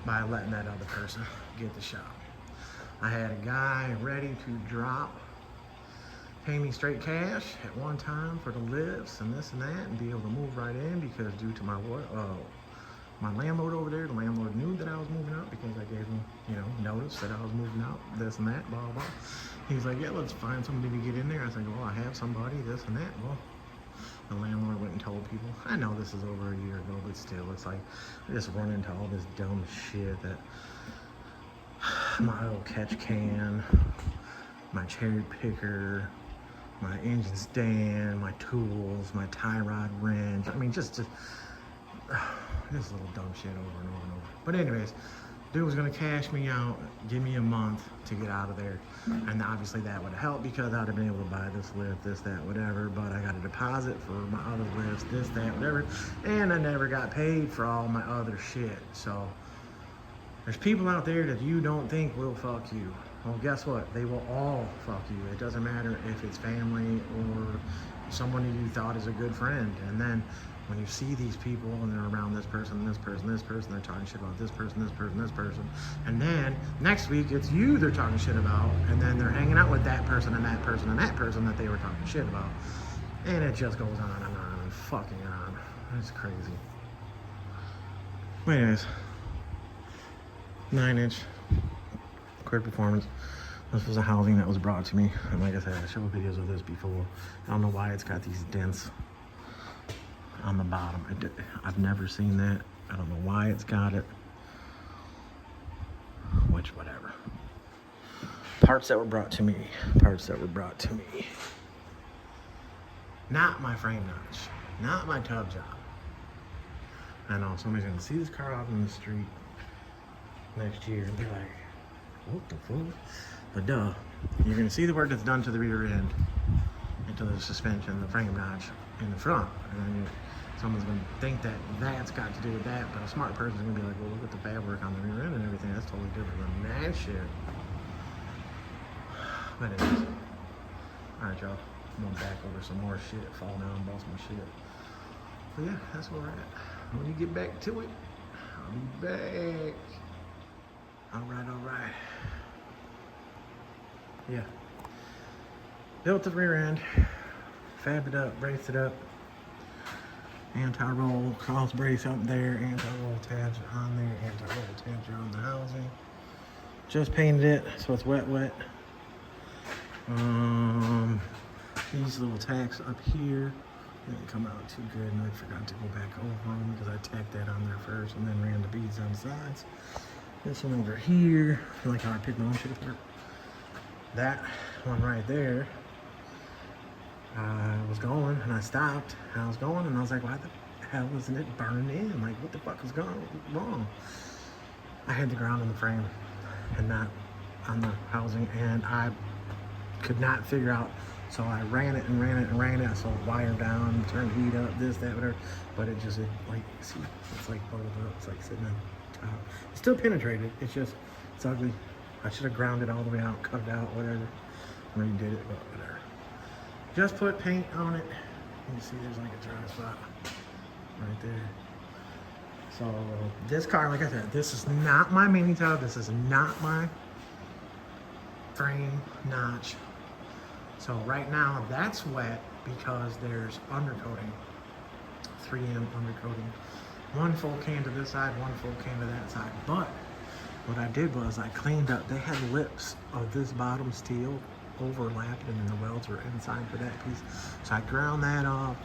by letting that other person get the shop. I had a guy ready to pay me straight cash at one time for the lifts and this and that, and be able to move right in because due to my landlord over there, the landlord knew that I was moving out because I gave him, notice that I was moving out, this and that, blah, blah. He's like, yeah, let's find somebody to get in there. I was like, well, I have somebody, this and that. Well, the landlord went and told people. I know this is over a year ago, but still, it's like, I just run into all this dumb shit that my oil catch can, my cherry picker, my engine stand, my tools, my tie rod wrench. I mean, just little dumb shit over and over and over. But anyways, dude was gonna cash me out, give me a month to get out of there. And obviously that would have helped because I'd have been able to buy this lift, this, that, whatever. But I got a deposit for my other lifts, this, that, whatever. And I never got paid for all my other shit. So there's people out there that you don't think will fuck you. Well, guess what? They will all fuck you. It doesn't matter if it's family or someone who you thought is a good friend. And then when you see these people and they're around this person, this person, this person, they're talking shit about this person, this person, this person. And then next week it's you they're talking shit about. And then they're hanging out with that person and that person and that person that they were talking shit about. And it just goes on and fucking on. It's crazy. But anyways, 9-inch Quick Performance. This was a housing that was brought to me, and like I said, I showed videos of this before. I don't know why it's got these dents on the bottom. I've never seen that. I don't know why it's got it. Which, whatever. Parts that were brought to me. Not my frame notch. Not my tub job. I know somebody's gonna see this car out in the street next year and be like, what the fuck? But duh, you're gonna see the work that's done to the rear end, into the suspension, the frame notch in the front. And someone's gonna think that that's got to do with that, but a smart person's gonna be like, well, look at the fabric on the rear end and everything. That's totally different than that shit. But anyways, Alright, y'all. I'm gonna back over some more shit, fall down, bust my shit. But yeah, that's where we're at. When you get back to it, I'll be back. Alright. Yeah. Built the rear end, fabbed it up, braced it up. Anti-roll cross brace up there, anti-roll tabs on there, anti-roll tabs around the housing. Just painted it so it's wet. These little tacks up here didn't come out too good, and I forgot to go back over them because I tacked that on there first and then ran the beads on the sides. This one over here, I feel like how I picked my own shit apart. That one right there, I was going and I stopped. I was going and I was like, why the hell isn't it burned in? Like, what the fuck is going wrong? I had the ground in the frame and not on the housing, and I could not figure out. So I ran it. So wired down, turned heat up, this, that, whatever. But it like, see, it's like bubbled up. It's like sitting on top. It's still penetrated. It's just, it's ugly. I should have ground it all the way out, cut it out, whatever. Redid it, but whatever. Just put paint on it. You see there's like a dry spot right there. So this car, like I said, this is not my mini tub. This is not my frame notch. So right now that's wet because there's undercoating, 3M undercoating. One full can to this side, one full can to that side. But what I did was I cleaned up. They had lips of this bottom steel overlapping, and the welds were inside for that piece. So I ground it off.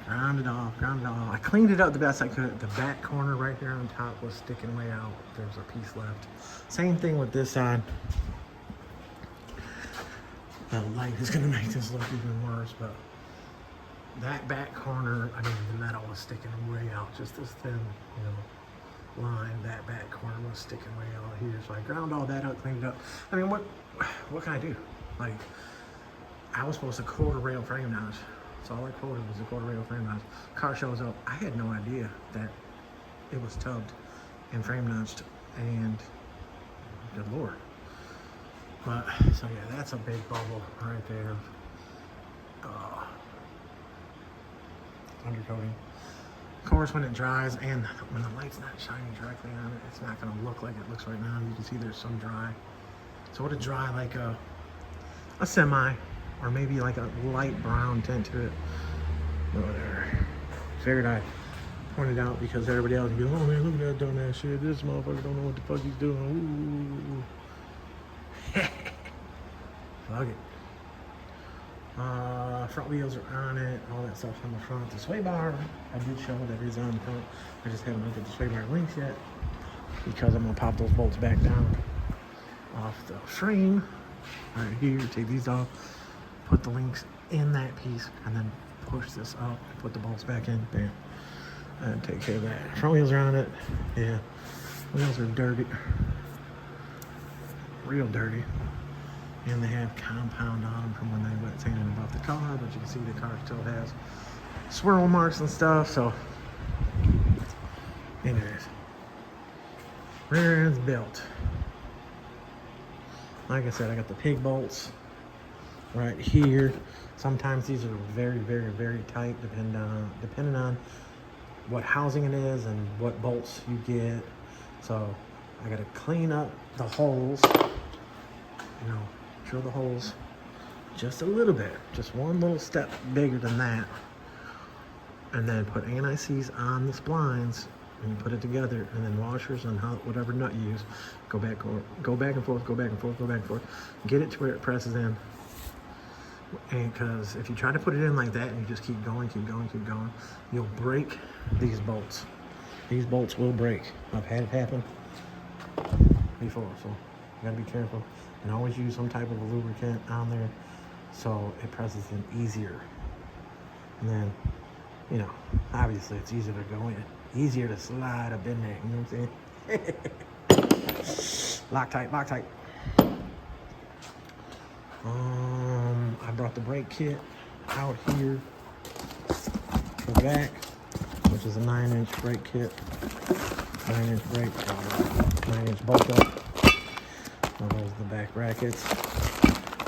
I cleaned it up the best I could. The back corner right there on top was sticking way out. There was a piece left. Same thing with this side. The light is gonna make this look even worse, but that back corner, I mean, the metal was sticking way out. Just this thin, line. That back corner was sticking way out here. So I ground all that up, cleaned it up. I mean, what can I do? Like, I was supposed to quarter rail frame notch. So all I quoted was a quarter rail frame notch. Car shows up. I had no idea that it was tubbed and frame notched, and good Lord. But, so yeah, that's a big bubble right there. Undercoating. Of course, when it dries and when the light's not shining directly on it, it's not gonna look like it looks right now. You can see there's some dry. So it'll dry like a semi, or maybe like a light brown tint to it. Whatever. Figured I pointed out because everybody else would be like, oh man, look at that dumbass shit. This motherfucker don't know what the fuck he's doing. Ooh. Fuck it. Front wheels are on it, all that stuff on the front. The sway bar, I did show that is on the front. I just haven't looked at the sway bar links yet because I'm gonna pop those bolts back down off the frame right here. Take these off, put the links in that piece, and then push this up and put the bolts back in. Bam, and take care of that. Front wheels are on it. Yeah, wheels are dirty, real dirty. And they have compound on them from when they wet sanded above the car, but you can see the car still has swirl marks and stuff. So, anyways, rear end's built. Like I said, I got the pig bolts right here. Sometimes these are very, very, very tight, depending on what housing it is and what bolts you get. So, I got to clean up the holes. Drill the holes just a little bit, just one little step bigger than that, and then put anti-seize on the splines and put it together, and then washers on whatever nut you use. Go back and forth, get it to where it presses in. And because if you try to put it in like that and you just keep going, you'll break these bolts. These bolts will break. I've had it happen before, so you gotta be careful. And always use some type of a lubricant on there so it presses in easier. And then, obviously it's easier to go in, easier to slide up in there, you know what I'm saying? Loctite. I brought the brake kit out here for the back, which is a 9-inch brake kit, 9-inch brake, 9-inch bolt up. Those are the back brackets,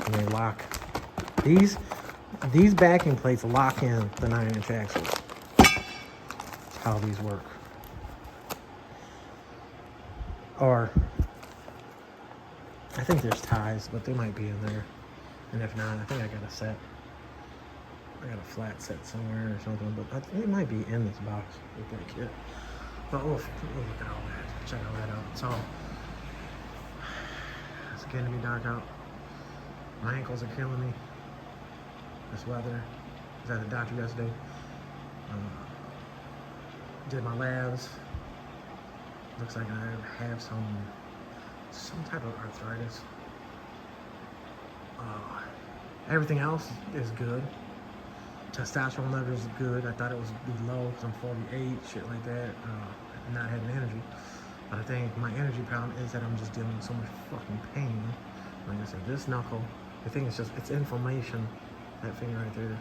and they lock These backing plates lock in the 9-inch axles. That's how these work. Or, I think there's ties, but they might be in there. And if not, I think I got a set. I got a flat set somewhere or something, but it might be in this box with that kit. But we'll look at all that, check all that out. So, it's getting to be dark out. My ankles are killing me. This weather. I was at the doctor yesterday. Did my labs. Looks like I have some type of arthritis. Everything else is good. Testosterone level is good. I thought it was be low because I'm 48, shit like that. Not having energy. But I think my energy problem is that I'm just dealing with so much fucking pain. Like I said, this knuckle, the thing is just, it's inflammation, that finger right there.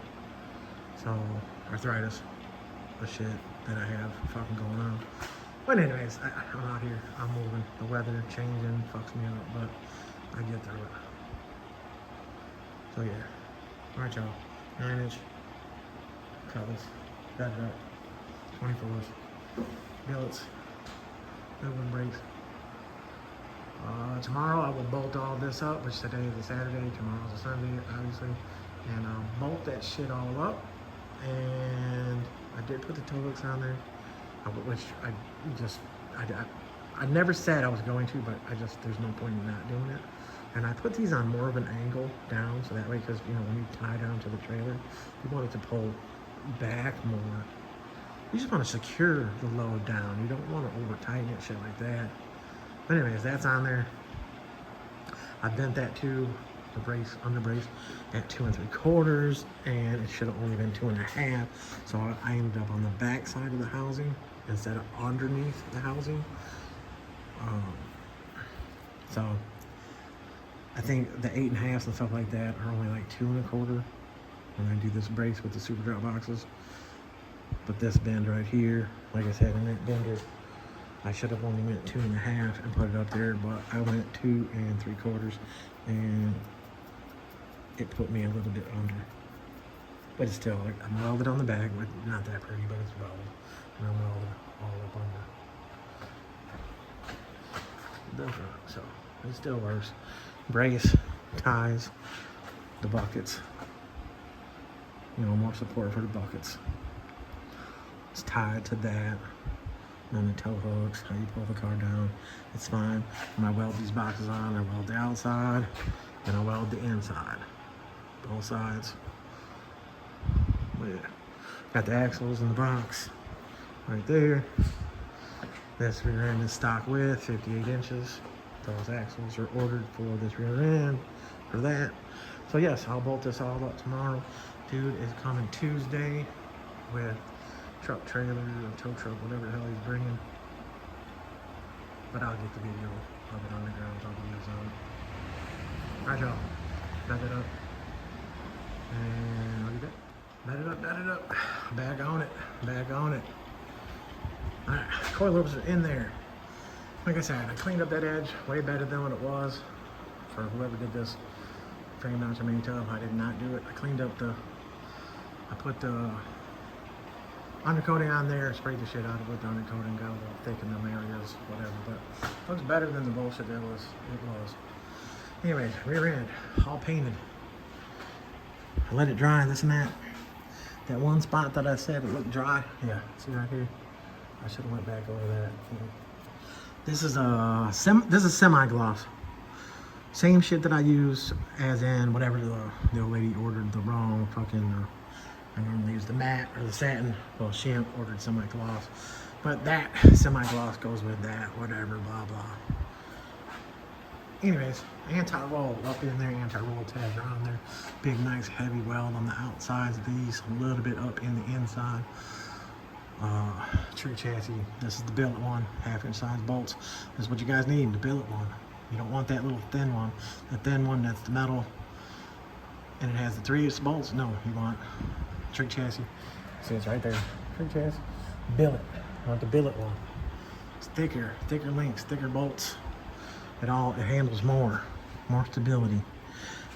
So, arthritis, the shit that I have fucking going on. But anyways, I'm out here, I'm moving. The weather changing fucks me up, but I get through it. So yeah, all right y'all, 9-inch Cutlass, got it up, 24s, billets, Welding brakes. Tomorrow I will bolt all this up, which today is a Saturday, tomorrow's a Sunday, obviously, and I'll bolt that shit all up. And I did put the toe hooks on there, which I never said I was going to, but there's no point in not doing it. And I put these on more of an angle down, so that way, because when you tie down to the trailer, you want it to pull back more. You just want to secure the load down. You don't want to over tighten it, shit like that. But anyways, that's on there. I bent that too, the brace, under brace, at 2 3/4, and it should have only been 2 1/2. So I ended up on the back side of the housing instead of underneath the housing. So I think the 8 1/2 and stuff like that are only like 2 1/4 when I do this brace with the super drop boxes. But this bend right here, like I said, in that bender, I should have only went 2 1/2 and put it up there, but I went 2 3/4, and it put me a little bit under. But it's still, like, I'm welded on the back, but not that pretty, but it's welded. And I'm welded all up under the front, so it still works. Brace, ties, the buckets. More support for the buckets. It's tied to that. And the toe hooks, how you pull the car down. It's fine. When I weld these boxes on, I weld the outside and I weld the inside. Both sides. But yeah. Got the axles in the box right there. This rear end is stock width, 58 inches. Those axles are ordered for this rear end, for that. So yes, I'll bolt this all up tomorrow. Dude is coming Tuesday with truck, trailer, or tow truck, whatever the hell he's bringing. But I'll get the video of it on the ground, I'll videos on it. Alright y'all, back it up. And I'll get it. Bat it up. Bag on it. Alright, coilovers are in there. Like I said, I cleaned up that edge way better than what it was. For whoever did this frame mounts or main tub, I did not do it. I put the undercoating on there, sprayed the shit out of it, the undercoating, got a little thick in them areas, whatever, but it looks better than the bullshit it was. Anyways, rear end, all painted. I let it dry, this and that. That one spot that I said it looked dry, yeah, see right here? I should have went back over that. This is a semi-gloss. Same shit that I use as in whatever the old lady ordered the wrong fucking, I normally use the matte or the satin. Well, she ordered semi-gloss. But that semi-gloss goes with that, whatever, blah, blah. Anyways, anti-roll up in there, anti-roll tabs are on there. Big, nice, heavy weld on the outsides of these, a little bit up in the inside. Tree chassis, this is the billet one, 1/2-inch size bolts. This is what you guys need, the billet one. You don't want that little thin one. The thin one, that's the metal, and it has the 3/8 bolts. No, you want tree chassis. See, it's right there. Tree chassis, billet. I want the billet one. It's thicker links, thicker bolts. It handles more stability.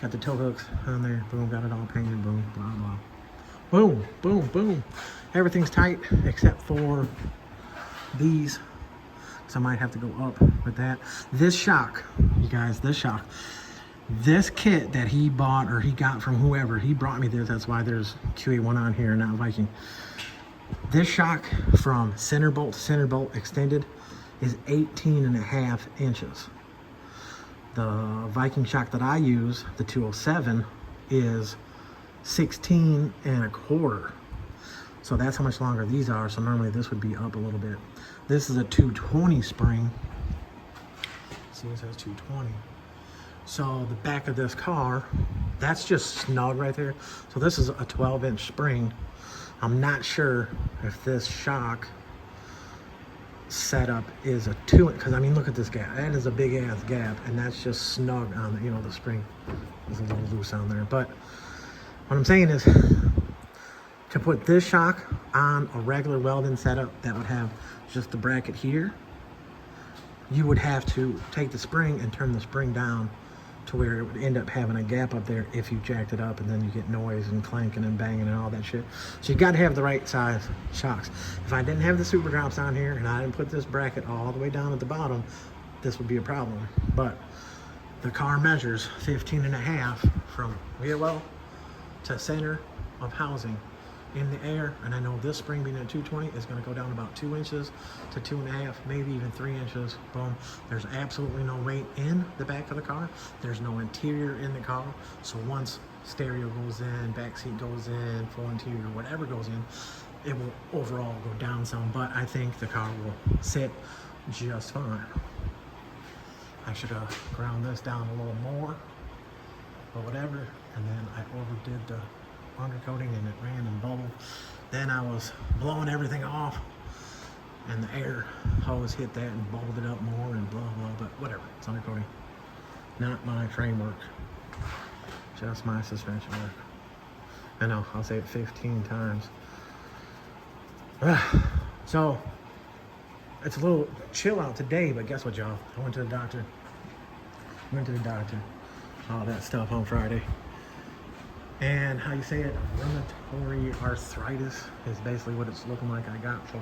Got the tow hooks on there. Boom, got it all painted. Boom, blah, blah. Boom, boom, boom. Everything's tight except for these. So I might have to go up with that. This shock, you guys, this shock. This kit that he bought or he got from whoever, he brought me this. That's why there's QA1 on here, not Viking. This shock from center bolt to center bolt extended is 18.5 inches. The Viking shock that I use, the 207, is 16.25. So that's how much longer these are. So normally this would be up a little bit. This is a 220 spring. See, it says 220. So the back of this car, that's just snug right there. So this is a 12-inch spring. I'm not sure if this shock setup is a 2-inch, because I mean, look at this gap. That is a big ass gap, and that's just snug on the, you know, the spring is a little loose on there. But what I'm saying is, to put this shock on a regular Welding setup that would have just the bracket here, you would have to take the spring and turn the spring down to where it would end up having a gap up there if you jacked it up, and then you get noise and clanking and banging and all that shit. So you got to have the right size shocks. If I didn't have the super drops on here and I didn't put this bracket all the way down at the bottom, this would be a problem. But the car measures 15.5 from wheel well to center of housing in the air, and I know this spring being at 220 is going to go down about 2 inches to 2.5, maybe even 3 inches. Boom. There's absolutely no weight in the back of the car. There's no interior in the car. So once stereo goes in, back seat goes in, full interior, whatever goes in, it will overall go down some, but I think the car will sit just fine. I should have ground this down a little more or whatever, and then I overdid the undercoating and it ran and bubbled. Then I was blowing everything off and the air hose hit that and bubbled it up more and blah blah, but whatever, it's undercoating. Not my framework, just my suspension work. I know, I'll say it 15 times. So it's a little chill out today, but guess what, y'all? I went to the doctor. All that stuff on Friday. And how you say it, rheumatoid arthritis is basically what it's looking like I got. So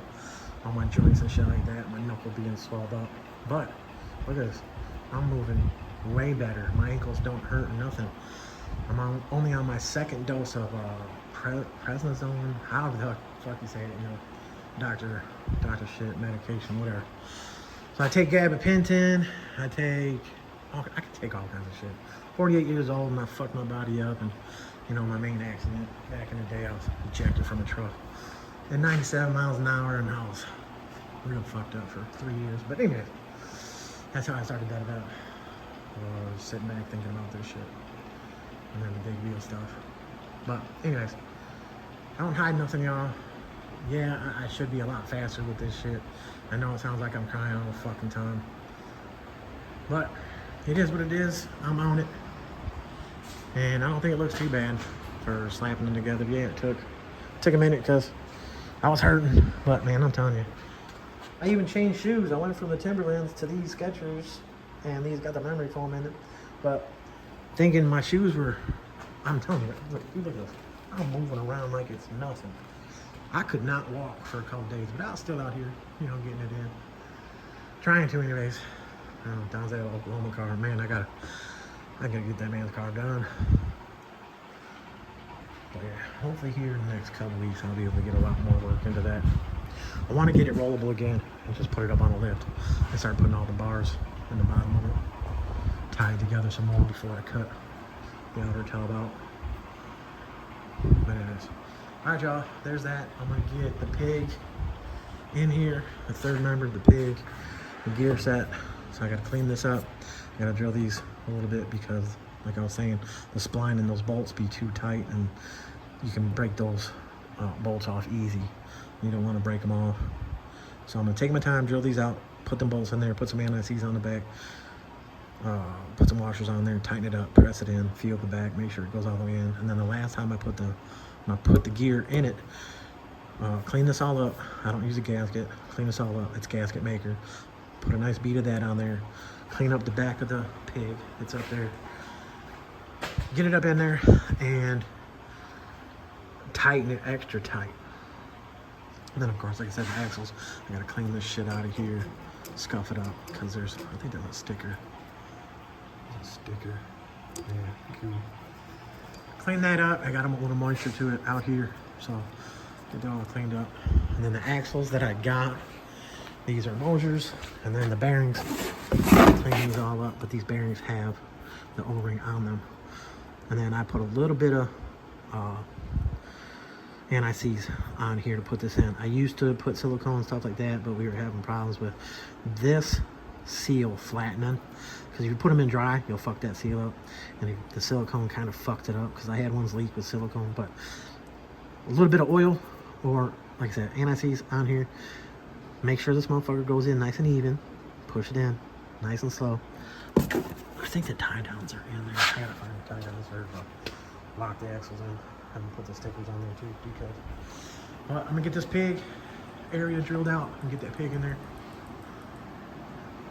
all my joints and shit like that, my knuckle being swelled up. But look at this, I'm moving way better. My ankles don't hurt, nothing. I'm only on my second dose of prednisone, however the fuck you say it, you know, doctor shit, medication, whatever. So I take gabapentin, I can take all kinds of shit. 48 years old and I fucked my body up, and you know, my main accident back in the day, I was ejected from a truck at 97 miles an hour, and I was real fucked up for 3 years. But anyways, that's how I started that about. I was sitting back thinking about this shit and then the big wheel stuff. But anyways, I don't hide nothing, y'all. Yeah, I should be a lot faster with this shit. I know it sounds like I'm crying all the fucking time, but it is what it is. I'm on it. And I don't think it looks too bad for slapping them together. Yeah, it took a minute because I was hurting. But man, I'm telling you, I even changed shoes. I went from the Timberlands to these Skechers, and these got the memory foam in it. But thinking my shoes were, I'm telling you, look at this. I'm moving around like it's nothing. I could not walk for a couple days, but I was still out here, you know, getting it in. Trying to anyways. Down there, Oklahoma car. Man, I gotta get that man's car done. But yeah, hopefully here in the next couple weeks I'll be able to get a lot more work into that. I want to get it rollable again and just put it up on a lift and start putting all the bars in the bottom of it, tie it together some more before I cut the outer tub out. But anyways, alright y'all, there's that. I'm gonna get the pig in here, the third member of the pig, the gear set. So I gotta clean this up. I gotta drill these a little bit because, like I was saying, the spline and those bolts be too tight, and you can break those bolts off easy. You don't want to break them off. So I'm gonna take my time, drill these out, put them bolts in there, put some anti-seize on the back, put some washers on there, tighten it up, press it in, feel the back, make sure it goes all the way in. And then the last time I put the gear in it, clean this all up. I don't use a gasket. Clean this all up. It's gasket maker. Put a nice bead of that on there. Clean up the back of the pig. It's up there. get it up in there and tighten it extra tight. And then of course, like I said, the axles, I gotta clean this shit out of here, scuff it up, because there's, I think there's a sticker. There's a sticker. Yeah, cool. Clean that up. I got a little moisture to it out here, so get that all cleaned up. And then the axles that I got, these are Mosers, and then the bearings, clean these all up, but these bearings have the O-ring on them. And then I put a little bit of anti-seize on here to put this in. I used to put silicone and stuff like that, but we were having problems with this seal flattening, because if you put them in dry, you'll fuck that seal up, and the silicone kind of fucked it up, because I had ones leak with silicone. But a little bit of oil, or like I said, anti-seize on here. Make sure this motherfucker goes in nice and even. Push it in nice and slow. I think the tie downs are in there. I gotta find the tie downs there to lock the axles in. I haven't put the stickers on there too, because well, I'm gonna get this pig area drilled out and get that pig in there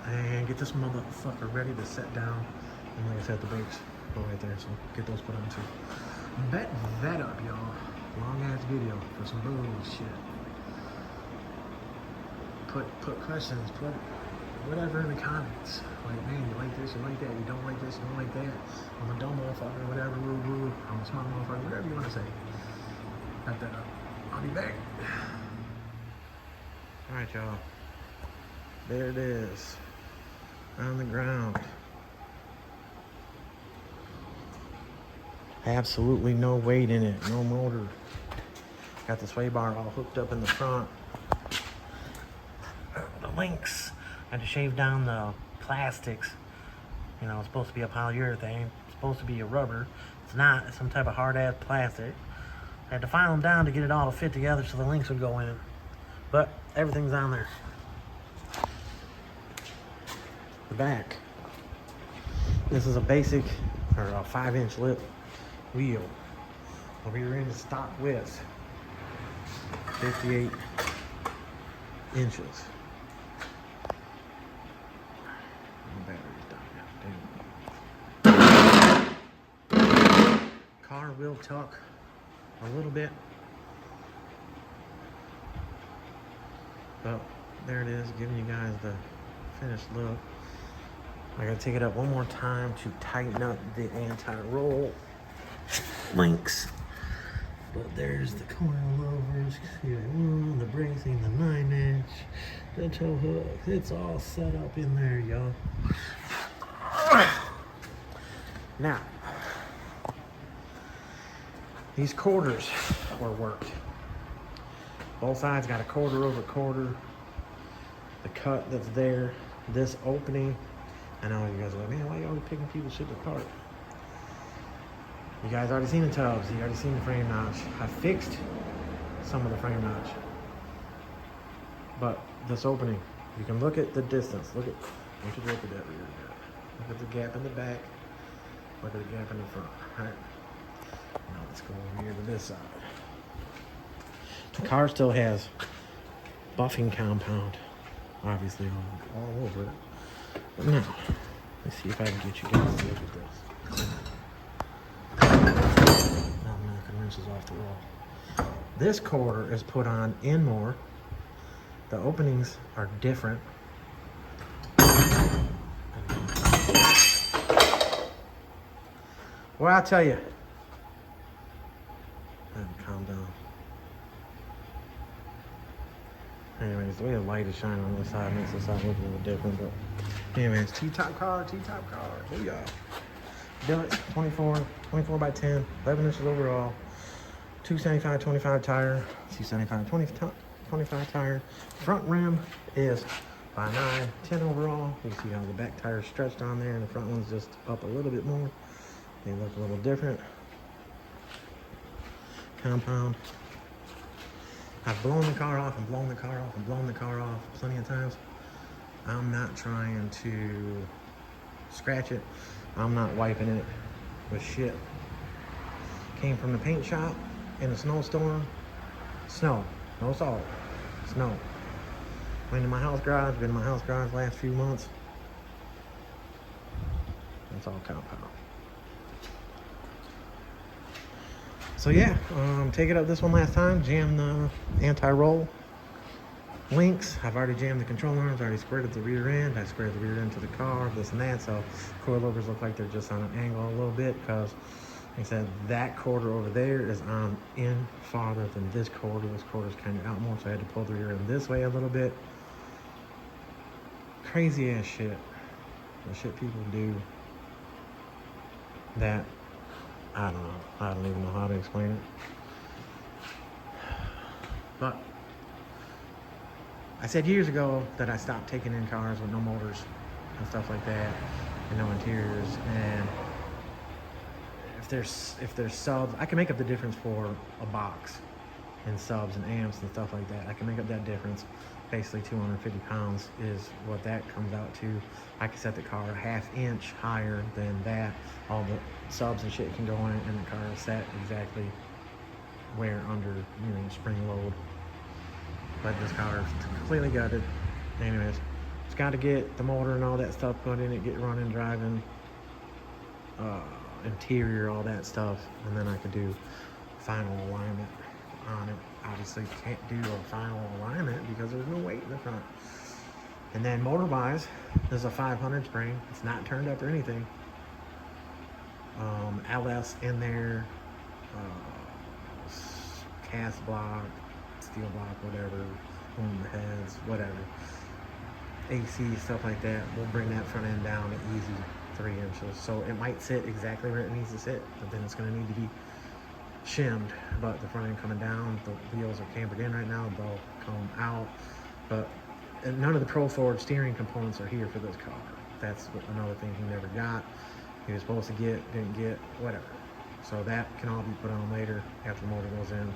and get this motherfucker ready to set down. And like I said, the brakes go right there, so get those put on too. Bet that up, y'all. Long ass video for some bullshit. Put questions, put whatever in the comments. Like, man, you like this, you like that, you don't like this, you don't like that. I'm a dumb motherfucker, whatever, woo woo. I'm a smart motherfucker, whatever you want to say. Got that up. I'll be back. Alright, y'all. There it is. On the ground. Absolutely no weight in it, no motor. Got the sway bar all hooked up in the front. The links. I had to shave down the plastics. You know, it's supposed to be a polyurethane. It's supposed to be a rubber. It's not. It's some type of hard-ass plastic. I had to file them down to get it all to fit together so the links would go in. But everything's on there. The back. This is a basic, or a 5-inch lip wheel. Over here in the stock width, 58 inches. Car will tuck a little bit, but there it is, giving you guys the finished look. I gotta take it up one more time to tighten up the anti-roll links. But there's the coilovers, the bracing, the 9-inch, the tow hooks. It's all set up in there, y'all. Now, these quarters were worked. Both sides got a quarter over quarter. The cut that's there, this opening. I know you guys are like, man, why are you always picking people's shit apart? You guys already seen the tubs. You already seen the frame notch. I fixed some of the frame notch. But this opening, you can look at the distance. Look at that rear gap. Look at the gap in the back. Look at the gap in the front. All right. Now let's go over here to this side. The car still has buffing compound, obviously, all over it. But now, let's see if I can get you guys to look at this. Now I'm knocking wrenches off the wall. This quarter is put on in more. The openings are different. Well, I'll tell you. I have to calm down. Anyways, the way the light is shining on this side makes this side look a little different. But anyways, T-top car. Booyah. Billets, 24 by 10, 11 inches overall. 275/25 tire. 275/25 tire. Front rim is by 9, 10 overall. You can see how the back tire is stretched on there, and the front one's just up a little bit more. They look a little different. Compound. I've blown the car off and blown the car off and blown the car off plenty of times. I'm not trying to scratch it. I'm not wiping it with shit. Came from the paint shop in a snowstorm. Snow, no salt, snow. Went to my house garage, been in my house garage last few months. It's all compound. So yeah, take it up this one last time. Jam the anti-roll links. I've already jammed the control arms. I already squared the rear end. I squared the rear end to the car, this and that. So coilovers look like they're just on an angle a little bit because, like I said, that quarter over there is on in farther than this quarter. This quarter's kind of out more, so I had to pull the rear end this way a little bit. Crazy ass shit. The shit people do that, I don't know. I don't even know how to explain it. But I said years ago that I stopped taking in cars with no motors and stuff like that and no interiors. And if there's subs, I can make up the difference for a box and subs and amps and stuff like that. I can make up that difference. Basically 250 pounds is what that comes out to. I can set the car a ½ inch higher than that. All the subs and shit can go in and the car is set exactly where under, spring load. But this car is completely gutted. Anyways, it's got to get the motor and all that stuff put in it, get running, driving, interior, all that stuff, and then I could do final alignment on it. Obviously can't do a final alignment because there's no weight in the front. And then motor wise, there's a 500 spring. It's not turned up or anything. LS in there, cast block, steel block, whatever, on the heads, whatever. AC, stuff like that. We'll bring that front end down to easy 3 inches. So it might sit exactly where it needs to sit, but then it's going to need to be shimmed. But the front end coming down, the wheels are cambered in right now, they'll come out. But none of the Pro Forward steering components are here for this car. That's another thing he never got. He was supposed to get, didn't get, whatever. So that can all be put on later after the motor goes in.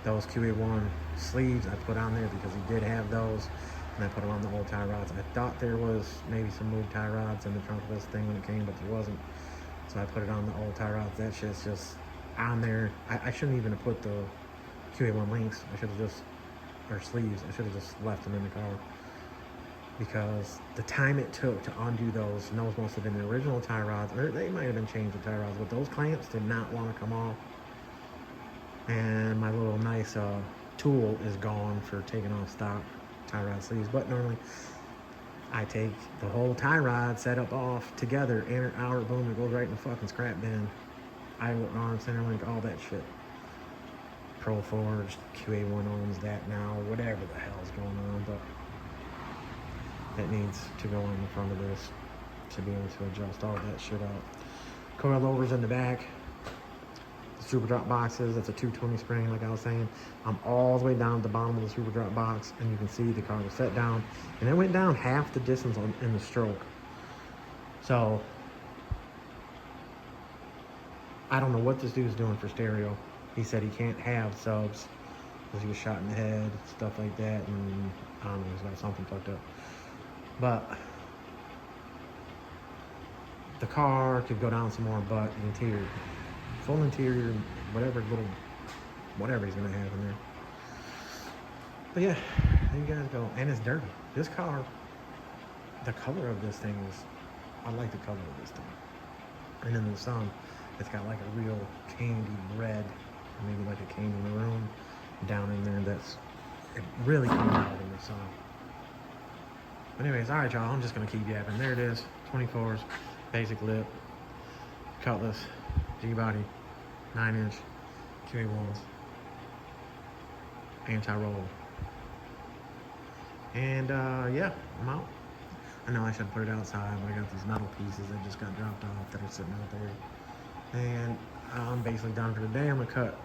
Those QA1 sleeves I put on there because he did have those, and I put them on the old tie rods. I thought there was maybe some moved tie rods in the trunk of this thing when it came, but there wasn't. So I put it on the old tie rods. That shit's just on there. I shouldn't even have put the QA1 links. I should have just, or sleeves, I should have just left them in the car. Because the time it took to undo those must have been the original tie rods, or they might have been changed to tie rods, but those clamps did not want to come off. And my little nice tool is gone for taking off stock tie rod sleeves. But normally I take the whole tie rod setup off together, inner, outer, boom, it goes right in the fucking scrap bin. Idler arm, center link, all that shit. Pro Forged, QA1 owns that now, whatever the hell's going on, but that needs to go on the front of this to be able to adjust all that shit out. Coilovers in the back. The super drop boxes, that's a 220 spring, like I was saying. I'm all the way down at the bottom of the super drop box, and you can see the car was set down, and it went down half the distance in the stroke. So I don't know what this dude's doing for stereo. He said he can't have subs because he was shot in the head, stuff like that, and I don't know, he's got something fucked up. But the car could go down some more, but interior, full interior, whatever he's gonna have in there. But yeah, there you guys go. And it's dirty. This car, the color of this thing is, I like the color of this thing. And in the sun, it's got like a real candy red, maybe like a candy maroon down in there. It really comes out in the sun. But anyways, all right, y'all, I'm just gonna keep yapping. There it is, 24s, basic lip, Cutlass, G-body, 9-inch, QA1s, anti-roll. And yeah, I'm out. I know I should put it outside, but I got these metal pieces that just got dropped off that are sitting out there. And I'm basically done for the day. I'm gonna cut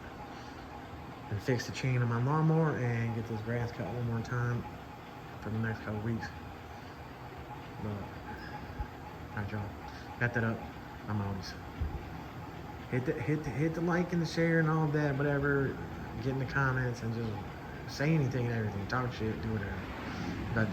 and fix the chain on my lawnmower and get this grass cut one more time for the next couple weeks. But, alright, y'all, got that up. I'm out. Hit the like and the share and all that, whatever. Get in the comments and just say anything and everything. Talk shit, do whatever. But